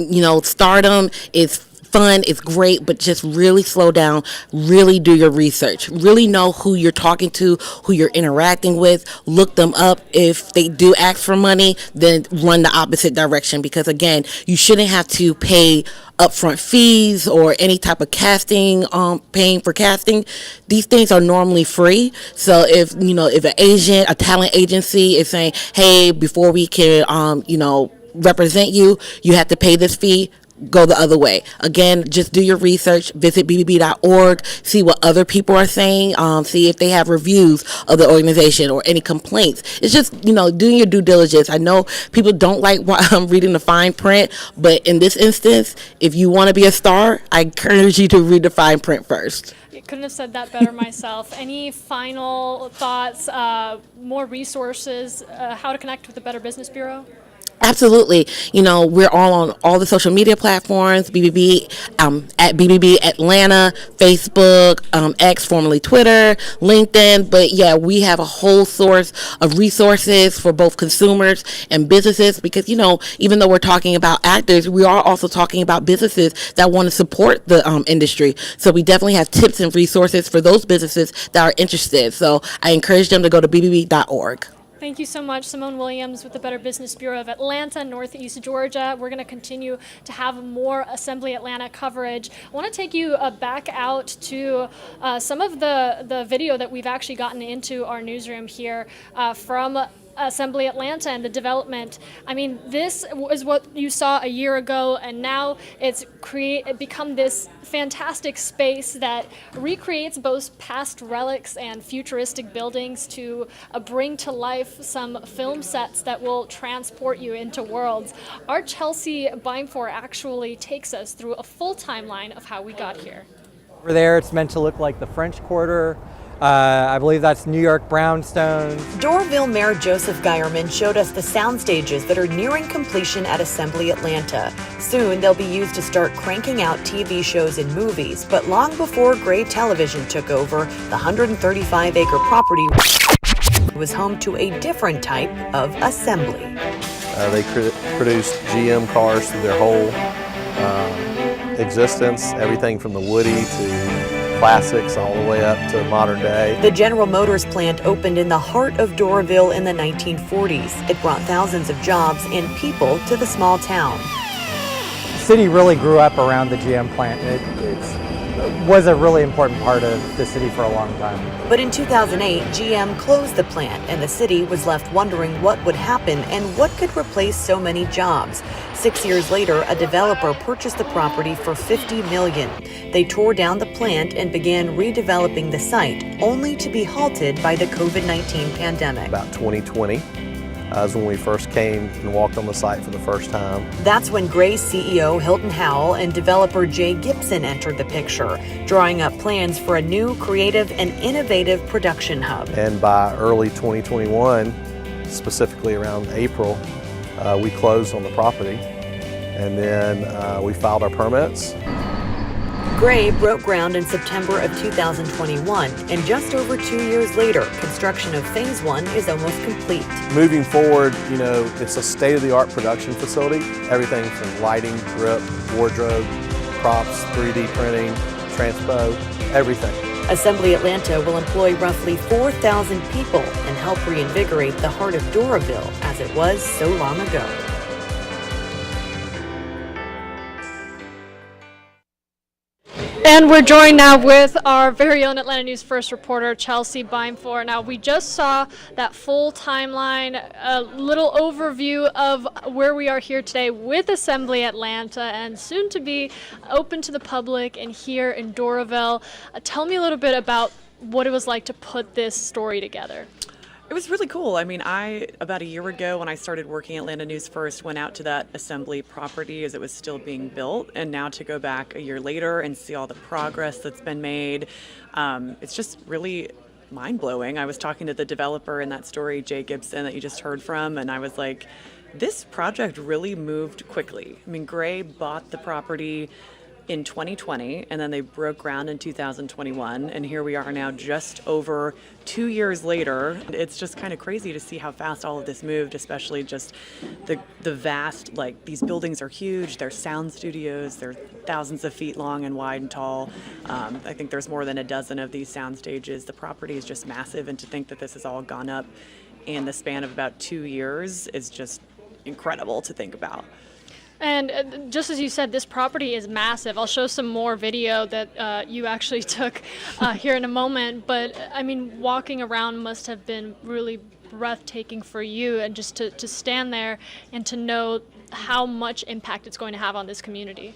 stardom is fun, it's great, but just really slow down, really do your research, really know who you're talking to, who you're interacting with, look them up. If they do ask for money, then run the opposite direction, because again, you shouldn't have to pay upfront fees or any type of casting, paying for casting. These things are normally free. So if a talent agency is saying, hey, before we can represent you, you have to pay this fee, go the other way. Again, just do your research, visit bbb.org, see what other people are saying, see if they have reviews of the organization or any complaints. It's just, doing your due diligence. I know people don't like reading the fine print, but in this instance, if you want to be a star, I encourage you to read the fine print first. Couldn't have said that better myself. Any final thoughts, more resources, how to connect with the Better Business Bureau? Absolutely. We're all on all the social media platforms, BBB, at BBB Atlanta, Facebook, X, formerly Twitter, LinkedIn. But yeah, we have a whole source of resources for both consumers and businesses, because, even though we're talking about actors, we are also talking about businesses that want to support the industry. So we definitely have tips and resources for those businesses that are interested. So I encourage them to go to bbb.org. Thank you so much, Simone Williams with the Better Business Bureau of Atlanta, Northeast Georgia. We're going to continue to have more Assembly Atlanta coverage. I want to take you back out to some of the video that we've actually gotten into our newsroom here from Assembly Atlanta and the development. I mean, this is what you saw a year ago, and now it's become this fantastic space that recreates both past relics and futuristic buildings to bring to life some film sets that will transport you into worlds. Our Chelsea Beimfor actually takes us through a full timeline of how we got here. Over there, it's meant to look like the French Quarter. I believe that's New York brownstones. Doraville Mayor Joseph Geierman showed us the sound stages that are nearing completion at Assembly Atlanta. Soon they'll be used to start cranking out TV shows and movies, but long before Gray Television took over, the 135-acre property was home to a different type of assembly. They produced GM cars through their whole existence, everything from the Woody to classics all the way up to modern day. The General Motors plant opened in the heart of Doraville in the 1940s. It brought thousands of jobs and people to the small town. The city really grew up around the GM plant. It was a really important part of the city for a long time. But in 2008, GM closed the plant and the city was left wondering what would happen and what could replace so many jobs. 6 years later, a developer purchased the property for $50 million. They tore down the plant and began redeveloping the site, only to be halted by the COVID-19 pandemic. About 2020 is when we first came and walked on the site for the first time. That's when Gray's CEO Hilton Howell and developer Jay Gibson entered the picture, drawing up plans for a new, creative, and innovative production hub. And by early 2021, specifically around April, we closed on the property, and then we filed our permits. Gray broke ground in September of 2021, and just over 2 years later, construction of Phase 1 is almost complete. Moving forward, it's a state-of-the-art production facility. Everything from lighting, grip, wardrobe, props, 3D printing, transpo, everything. Assembly Atlanta will employ roughly 4,000 people and help reinvigorate the heart of Doraville as it was so long ago. And we're joined now with our very own Atlanta News First reporter, Chelsea Beimfor. Now, we just saw that full timeline, a little overview of where we are here today with Assembly Atlanta and soon to be open to the public and here in Doraville. Tell me a little bit about what it was like to put this story together. It was really cool. I mean, about a year ago when I started working at Atlanta News First, went out to that Assembly property as it was still being built. And now to go back a year later and see all the progress that's been made, it's just really mind-blowing. I was talking to the developer in that story, Jay Gibson, that you just heard from, and I was like, this project really moved quickly. I mean, Gray bought the property in 2020, and then they broke ground in 2021, and here we are now just over 2 years later. It's just kind of crazy to see how fast all of this moved, especially just the vast, like, these buildings are huge, they're sound studios, they're thousands of feet long and wide and tall. I think there's more than a dozen of these sound stages. The property is just massive, and to think that this has all gone up in the span of about 2 years is just incredible to think about. And just as you said, this property is massive. I'll show some more video that you actually took here in a moment. But I mean, walking around must have been really breathtaking for you, and just to stand there and to know how much impact it's going to have on this community.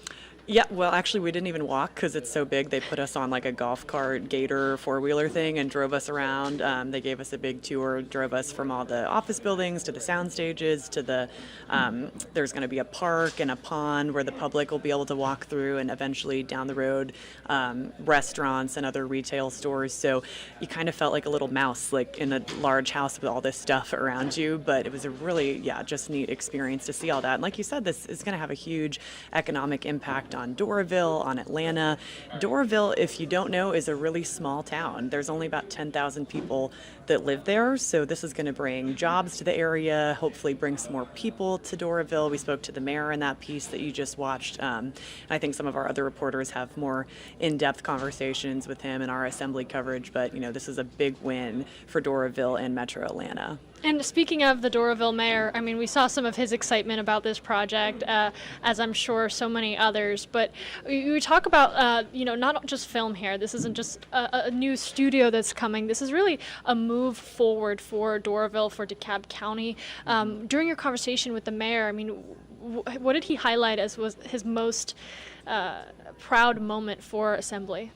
Yeah, well, actually, we didn't even walk because it's so big. They put us on like a golf cart gator four-wheeler thing and drove us around. They gave us a big tour, drove us from all the office buildings to the sound stages to the, there's going to be a park and a pond where the public will be able to walk through, and eventually down the road, restaurants and other retail stores. So you kind of felt like a little mouse, like in a large house with all this stuff around you. But it was a really, just neat experience to see all that. And like you said, this is going to have a huge economic impact on Doraville, on Atlanta. Doraville, if you don't know, is a really small town. There's only about 10,000 people that live there, so this is going to bring jobs to the area, hopefully bring some more people to Doraville. We spoke to the mayor in that piece that you just watched. I think some of our other reporters have more in-depth conversations with him in our Assembly coverage, but this is a big win for Doraville and Metro Atlanta. And speaking of the Doraville mayor, I mean, we saw some of his excitement about this project, as I'm sure so many others. But you talk about, not just film here. This isn't just a new studio that's coming. This is really a move forward for Doraville, for DeKalb County. During your conversation with the mayor, I mean, what did he highlight as was his most proud moment for Assembly?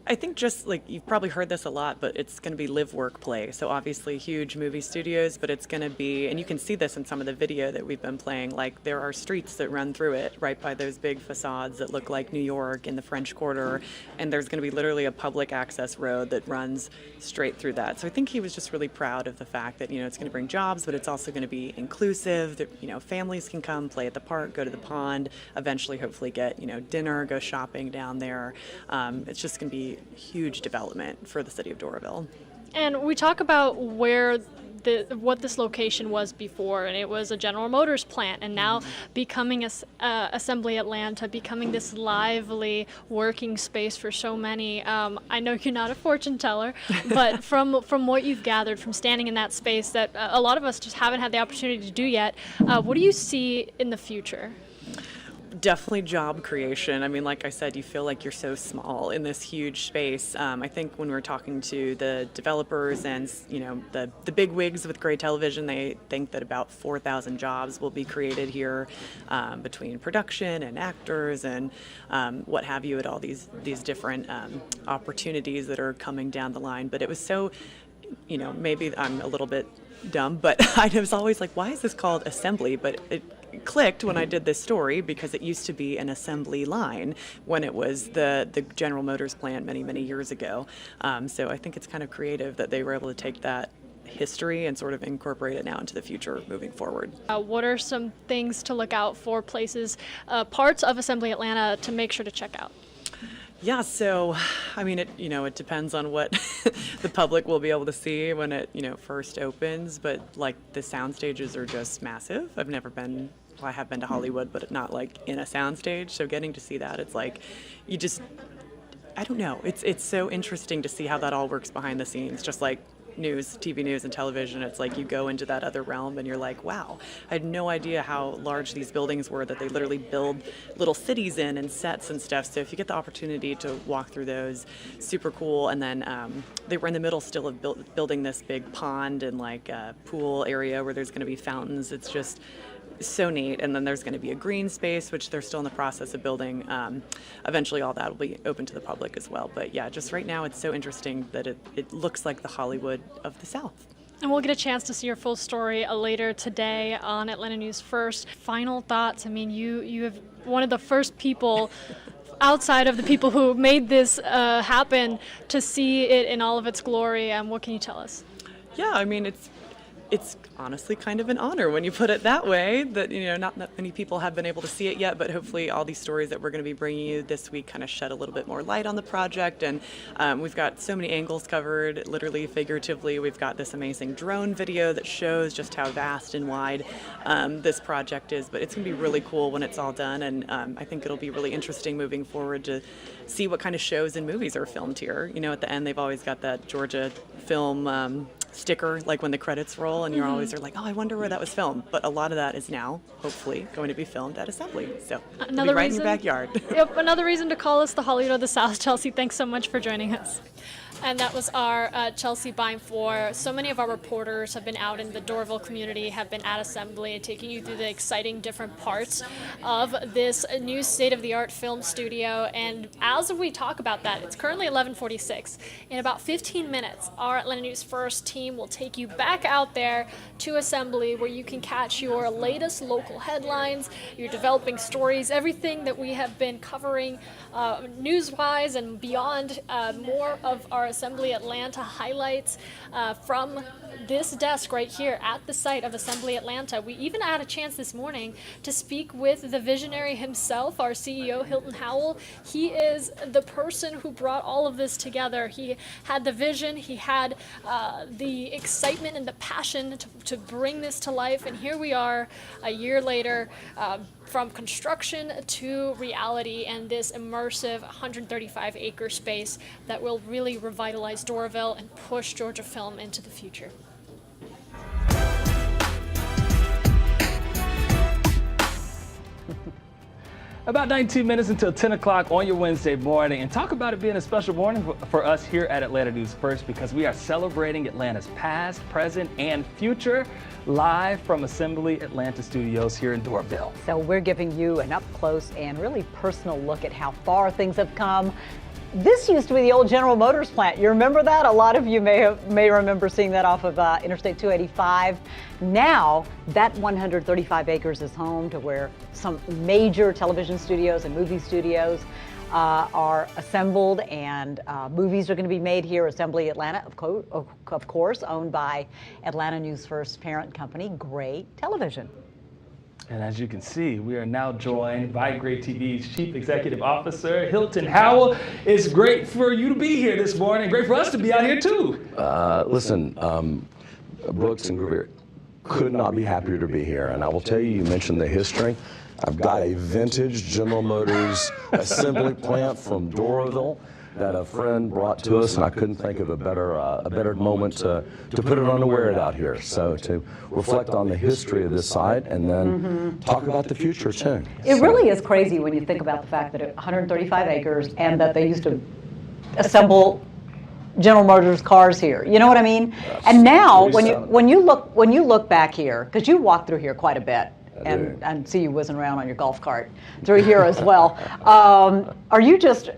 I think just like you've probably heard this a lot, but it's going to be live, work, play. So obviously huge movie studios, but it's going to be, and you can see this in some of the video that we've been playing, like there are streets that run through it right by those big facades that look like New York in the French Quarter. And there's going to be literally a public access road that runs straight through that. So I think he was just really proud of the fact that, it's going to bring jobs, but it's also going to be inclusive, that, families can come play at the park, go to the pond, eventually hopefully get, dinner, go shopping down there. It's just going to be huge development for the city of Doraville. And we talk about what this location was before, and it was a General Motors plant, and now becoming Assembly Atlanta, becoming this lively working space for so many. I know you're not a fortune teller, but from what you've gathered from standing in that space that a lot of us just haven't had the opportunity to do yet, what do you see in the future? Definitely job creation. I mean, like I said, you feel like you're so small in this huge space. I think when we're talking to the developers and, the big wigs with Gray Television, they think that about 4,000 jobs will be created here between production and actors and what have you at all these different opportunities that are coming down the line. But it was so, maybe I'm a little bit dumb, but I was always like, why is this called Assembly? But it clicked when I did this story because it used to be an assembly line when it was the General Motors plant many years ago. So I think it's kind of creative that they were able to take that history and sort of incorporate it now into the future moving forward. What are some things to look out for, places, parts of Assembly Atlanta to make sure to check out? Yeah, so I mean, it depends on what the public will be able to see when it, first opens. But like the sound stages are just massive. I have been to Hollywood, but not like in a soundstage. So getting to see that, it's like, I don't know. It's so interesting to see how that all works behind the scenes. Just like TV news and television, it's like you go into that other realm and you're like, wow, I had no idea how large these buildings were that they literally build little cities in and sets and stuff. So if you get the opportunity to walk through those, super cool. And then they were in the middle still of building this big pond and like a pool area where there's going to be fountains. It's just so neat. And then there's going to be a green space, which they're still in the process of building. Eventually all that will be open to the public as well. But yeah, just right now it's so interesting that it looks like the Hollywood of the South. And we'll get a chance to see your full story later today on Atlanta News First. Final thoughts. I mean, you have one of the first people outside of the people who made this happen to see it in all of its glory. What can you tell us? Yeah, I mean, it's honestly kind of an honor when you put it that way, that, you know, not that many people have been able to see it yet, but hopefully all these stories that we're going to be bringing you this week kind of shed a little bit more light on the project. And we've got so many angles covered, literally, figuratively. We've got this amazing drone video that shows just how vast and wide this project is, but it's going to be really cool when it's all done. And I think it'll be really interesting moving forward to see what kind of shows and movies are filmed here. You know, at the end, they've always got that Georgia film sticker, like when the credits roll, and you're always like, oh, I wonder where that was filmed. But a lot of that is now, hopefully, going to be filmed at Assembly. So it'll be right in your backyard. Yep, another reason to call us the Hollywood of the South. Chelsea, thanks so much for joining us. And that was our Chelsea Beinfor. So many of our reporters have been out in the Doraville community, have been at Assembly, taking you through the exciting different parts of this new state-of-the-art film studio. And as we talk about that, it's currently 11:46. In about 15 minutes, our Atlanta News First team will take you back out there to Assembly, where you can catch your latest local headlines, your developing stories, everything that we have been covering news-wise and beyond. More of our Assembly Atlanta highlights from this desk right here at the site of Assembly Atlanta. We even had a chance this morning to speak with the visionary himself, our CEO, Hilton Howell. He is the person who brought all of this together. He had the vision, he had the excitement and the passion to bring this to life, and here we are a year later, from construction to reality, and this immersive 135-acre space that will really revitalize Doraville and push Georgia film into the future. About 19 minutes until 10 o'clock on your Wednesday morning, and talk about it being a special morning for us here at Atlanta News First, because we are celebrating Atlanta's past, present, and future live from Assembly Atlanta Studios here in Doraville. So we're giving you an up-close and really personal look at how far things have come. This used to be the old General Motors plant. You remember that? A lot of you may remember seeing that off of Interstate 285. Now, that 135 acres is home to where some major television studios and movie studios are assembled, and movies are going to be made here. Assembly Atlanta, of course, owned by Atlanta News First parent company, Gray Television. And as you can see, we are now joined by Gray TV's Chief Executive Officer, Hilton Howell. It's great for you to be here this morning. Great for us to be out here, too. Listen, Brooks and Greer, could not be happier to be here. And I will tell you, you mentioned the history. I've got a vintage General Motors assembly plant from Doraville that a friend brought to us, and I couldn't think of a better moment to put it on to wear it out here. So to reflect on the history of this site, and then talk about the future too. It really is crazy when you think about the fact that it's 135 acres and that they used to assemble General Motors cars here. You know what I mean? Yes. And now, when you look back here, because you walk through here quite a bit, and see you whizzing around on your golf cart through here as well. Are you just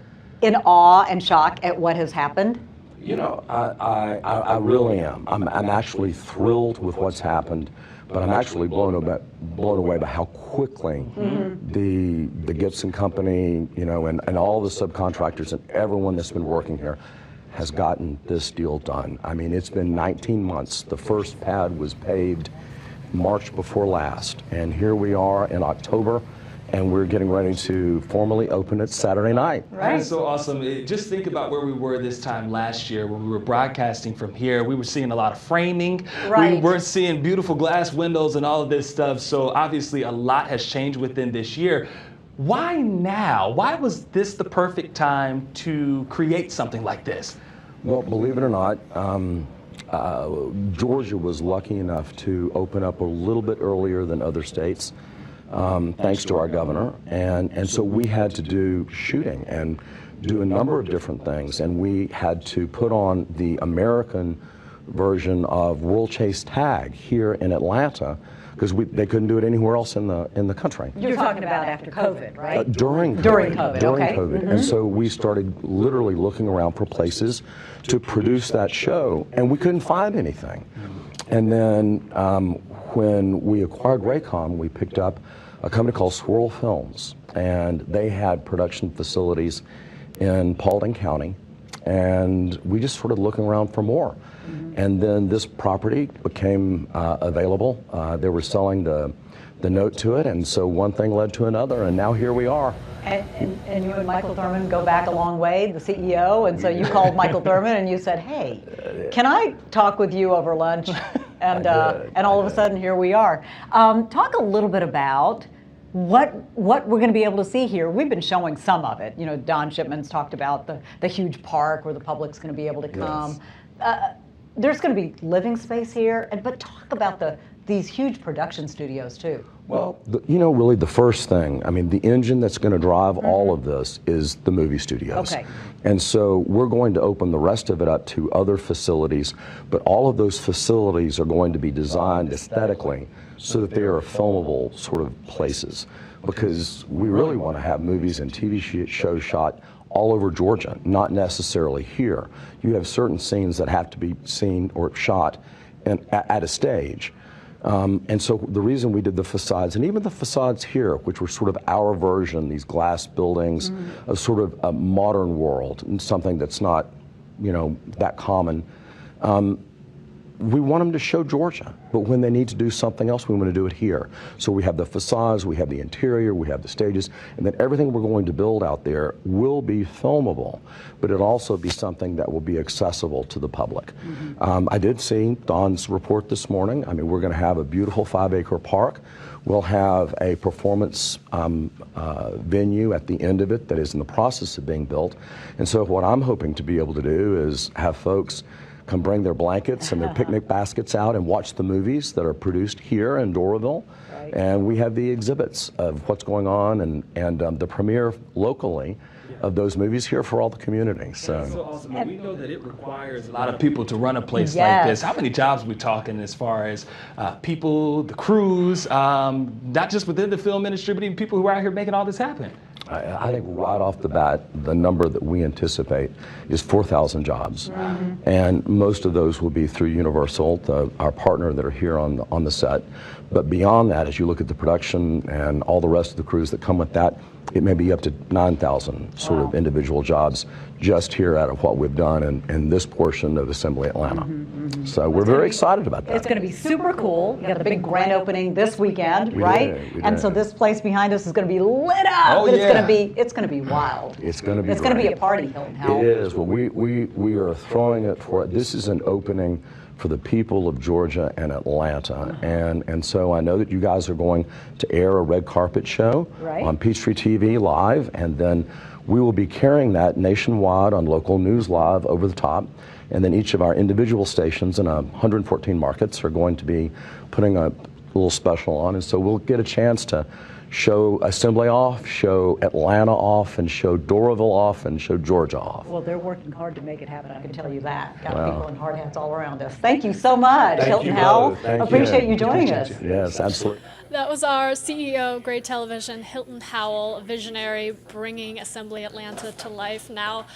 in awe and shock at what has happened? You know, I really am. I'm actually thrilled with what's happened, but I'm actually blown away by how quickly the Gibson Company, you know, and all the subcontractors and everyone that's been working here has gotten this deal done. I mean, it's been 19 months. The first pad was paved March before last, and here we are in October, and we're getting ready to formally open it Saturday night. Right. That's so awesome. Just think about where we were this time last year when we were broadcasting from here. We were seeing a lot of framing. Right. We weren't seeing beautiful glass windows and all of this stuff. So obviously a lot has changed within this year. Why now? Why was this the perfect time to create something like this? Well, believe it or not, Georgia was lucky enough to open up a little bit earlier than other states. Thanks to our governor, and so we had to do shooting and do a number of different things, and we had to put on the American version of World Chase Tag here in Atlanta, because they couldn't do it anywhere else in the country. You're talking about after COVID, right? During COVID. During COVID. And so we started literally looking around for places to produce that show, and we couldn't find anything. And then when we acquired Raycom, we picked up a company called Swirl Films, and they had production facilities in Paulding County, and we just started looking around for more. And then this property became available. They were selling the note to it, and so one thing led to another, and now here we are. And you and Michael Thurman go back a long way, the CEO, and so you called Michael Thurman and you said, hey, can I talk with you over lunch? And all of a sudden, here we are. Talk a little bit about what we're going to be able to see here. We've been showing some of it. You know, Don Shipman's talked about the huge park where the public's going to be able to come. Yes. There's going to be living space here, but talk about these huge production studios too. Well, really the first thing, I mean, the engine that's going to drive all of this is the movie studios. Okay. And so we're going to open the rest of it up to other facilities, but all of those facilities are going to be designed aesthetically so that they are filmable sort of places, because we really want to have movies and TV shows shot all over Georgia, not necessarily here. You have certain scenes that have to be seen or shot at a stage. And so the reason we did the facades, and even the facades here, which were sort of our version, these glass buildings, of sort of a modern world, and something that's not, that common. We want them to show Georgia, but when they need to do something else, we want to do it here. So we have the facades, we have the interior, we have the stages, and then everything we're going to build out there will be filmable, but it'll also be something that will be accessible to the public. I did see Don's report this morning. I mean, we're going to have a beautiful 5-acre park. We'll have a performance venue at the end of it that is in the process of being built. And so what I'm hoping to be able to do is have folks come bring their blankets and their picnic baskets out and watch the movies that are produced here in Doraville. Right. And we have the exhibits of what's going on and the premiere locally of those movies here for all the community. So that's so awesome. And we know that it requires a lot of people to run a place like this. How many jobs are we talking as far as people, the crews, not just within the film industry, but even people who are out here making all this happen? I think right off the bat, the number that we anticipate is 4,000 jobs. And most of those will be through Universal, our partner that are here on the set. But beyond that, as you look at the production and all the rest of the crews that come with that, it may be up to 9,000 sort of individual jobs just here out of what we've done in this portion of Assembly Atlanta. So we're very excited about that. It's going to be super cool. You got the big grand opening this weekend, right? And so this place behind us is going to be lit up. Oh, it's going to be wild. It's going to be. It's going to be a party, Hilton Howell. It is. Well, we are throwing it for. This is an opening for the people of Georgia and Atlanta, and so I know that you guys are going to air a red carpet show on Peachtree TV live, and then we will be carrying that nationwide on local news live over the top, and then each of our individual stations in 114 markets are going to be putting a little special on, and so we'll get a chance to show Assembly off, show Atlanta off, and show Doraville off, and show Georgia off. Well, they're working hard to make it happen, I can tell you that. Got people in hard hats all around us. Thank you so much, Hilton Howell. Appreciate you joining us. Yes, absolutely. That was our CEO of Gray Television, Hilton Howell, a visionary bringing Assembly Atlanta to life. Now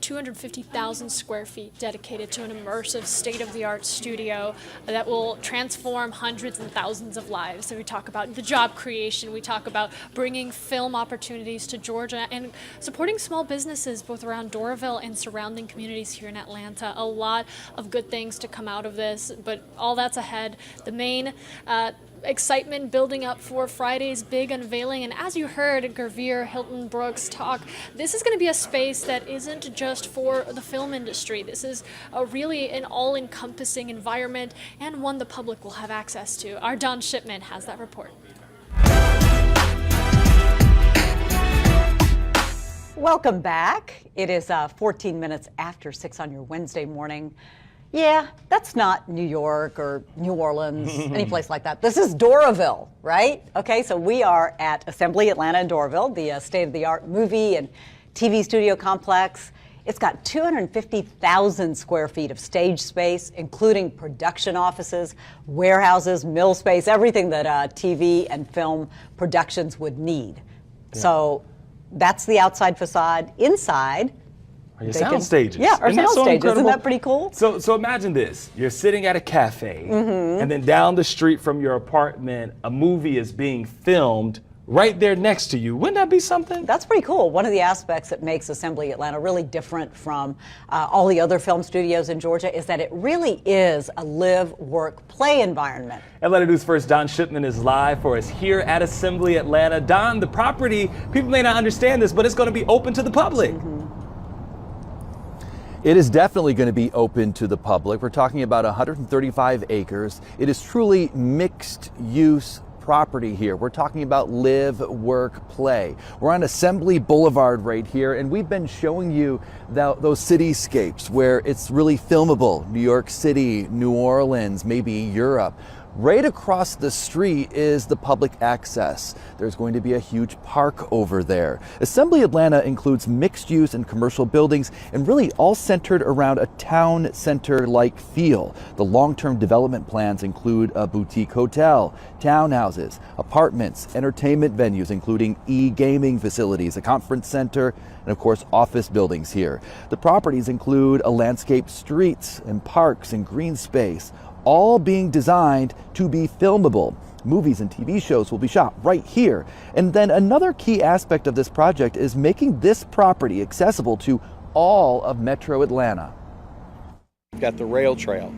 250,000 square feet dedicated to an immersive, state-of-the-art studio that will transform hundreds and thousands of lives. So we talk about the job creation, we talk about bringing film opportunities to Georgia and supporting small businesses both around Doraville and surrounding communities here in Atlanta. A lot of good things to come out of this, but all that's ahead. The main excitement building up for Friday's big unveiling, and as you heard Gervier Hilton Brooks talk, this is going to be a space that isn't just for the film industry. This is really an all-encompassing environment and one the public will have access to. Our Don Shipman has that report. Welcome back. It is 14 minutes after 6 on your Wednesday morning. Yeah, that's not New York or New Orleans, any place like that. This is Doraville, right? Okay, so we are at Assembly Atlanta in Doraville, the state-of-the-art movie and TV studio complex. It's got 250,000 square feet of stage space, including production offices, warehouses, mill space, everything that TV and film productions would need. Yeah. So that's the outside facade. Inside, Your They sound can- stages. Yeah, our Isn't that sound so stages. Isn't incredible? that pretty cool? So imagine this. You're sitting at a cafe, Mhm. and then down the street from your apartment, a movie is being filmed right there next to you. Wouldn't that be something? That's pretty cool. One of the aspects that makes Assembly Atlanta really different from all the other film studios in Georgia is that it really is a live, work, play environment. Atlanta News First Don Shipman is live for us here at Assembly Atlanta. Don, the property, people may not understand this, but it's going to be open to the public. It is definitely going to be open to the public. We're talking about 135 acres. It is truly mixed use property here. We're talking about live, work, play. We're on Assembly Boulevard right here, and we've been showing you those cityscapes where it's really filmable. New York City, New Orleans, maybe Europe. Right across the street is the public access. There's going to be a huge park over there. Assembly Atlanta includes mixed use and commercial buildings, and really all centered around a town center-like feel. The long-term development plans include a boutique hotel, townhouses, apartments, entertainment venues, including e-gaming facilities, a conference center, and of course office buildings here. The properties include a landscaped streets and parks and green space, all being designed to be filmable. Movies and TV shows will be shot right here. And then another key aspect of this project is making this property accessible to all of Metro Atlanta. We've got the rail trail.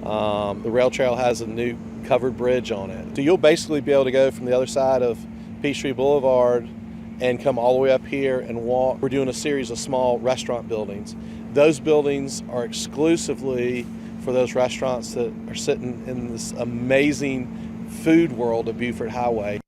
The rail trail has a new covered bridge on it. So you'll basically be able to go from the other side of Peachtree Boulevard and come all the way up here and walk. We're doing a series of small restaurant buildings. Those buildings are exclusively for those restaurants that are sitting in this amazing food world of Beaufort Highway.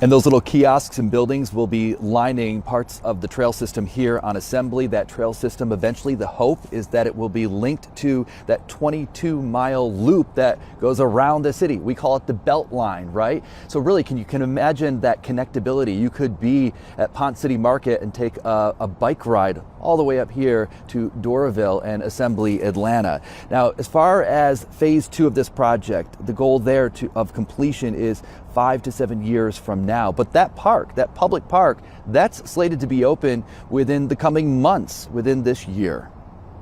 And those little kiosks and buildings will be lining parts of the trail system here on Assembly. That trail system, eventually, the hope is that it will be linked to that 22-mile loop that goes around the city. We call it the Belt Line, right? So really, you can imagine that connectability. You could be at Pont City Market and take a bike ride all the way up here to Doraville and Assembly Atlanta. Now, as far as phase 2 of this project, the goal there of completion is 5 to 7 years from now. But that park, that public park, that's slated to be open within the coming months, within this year.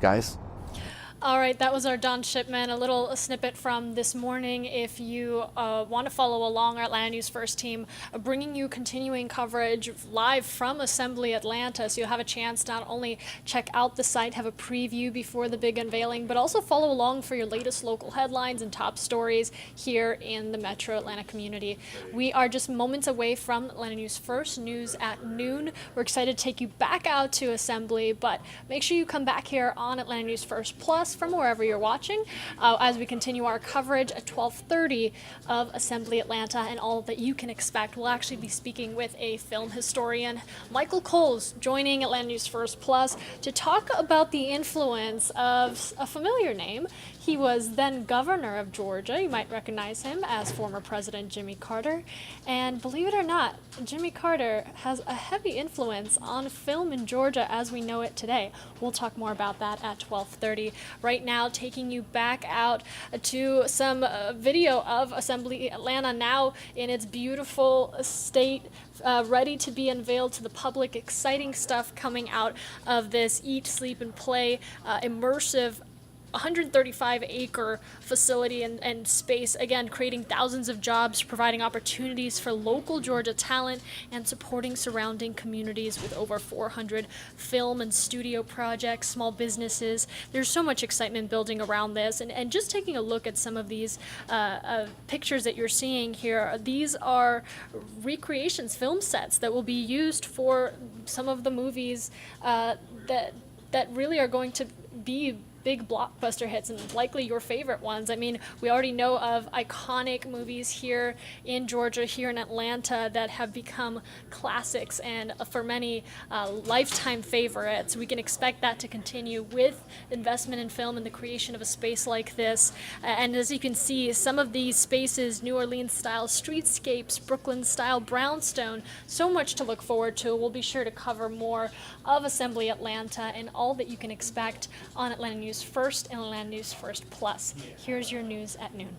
Guys? All right, that was our Don Shipman, a little snippet from this morning. If you want to follow along, our Atlanta News First team bringing you continuing coverage live from Assembly Atlanta, so you'll have a chance to not only check out the site, have a preview before the big unveiling, but also follow along for your latest local headlines and top stories here in the Metro Atlanta community. We are just moments away from Atlanta News First, news at noon. We're excited to take you back out to Assembly, but make sure you come back here on Atlanta News First Plus from wherever you're watching as we continue our coverage at 12:30 of Assembly Atlanta and all that you can expect. We'll actually be speaking with a film historian, Michael Coles, joining Atlanta News First Plus to talk about the influence of a familiar name. He was then governor of Georgia. You might recognize him as former President Jimmy Carter. And believe it or not, Jimmy Carter has a heavy influence on film in Georgia as we know it today. We'll talk more about that at 12:30. Right now, taking you back out to some video of Assembly Atlanta now in its beautiful state, ready to be unveiled to the public. Exciting stuff coming out of this Eat, Sleep, and Play immersive 135-acre facility and space, again, creating thousands of jobs, providing opportunities for local Georgia talent, and supporting surrounding communities with over 400 film and studio projects, small businesses. There's so much excitement building around this, and just taking a look at some of these pictures that you're seeing here, these are recreations, film sets that will be used for some of the movies that really are going to be big blockbuster hits and likely your favorite ones. I mean, we already know of iconic movies here in Georgia, here in Atlanta, that have become classics and for many lifetime favorites. We can expect that to continue with investment in film and the creation of a space like this. And as you can see, some of these spaces, New Orleans style streetscapes, Brooklyn style brownstone, so much to look forward to. We'll be sure to cover more of Assembly Atlanta and all that you can expect on Atlanta News First and Atlanta News First Plus. Here's your news at noon.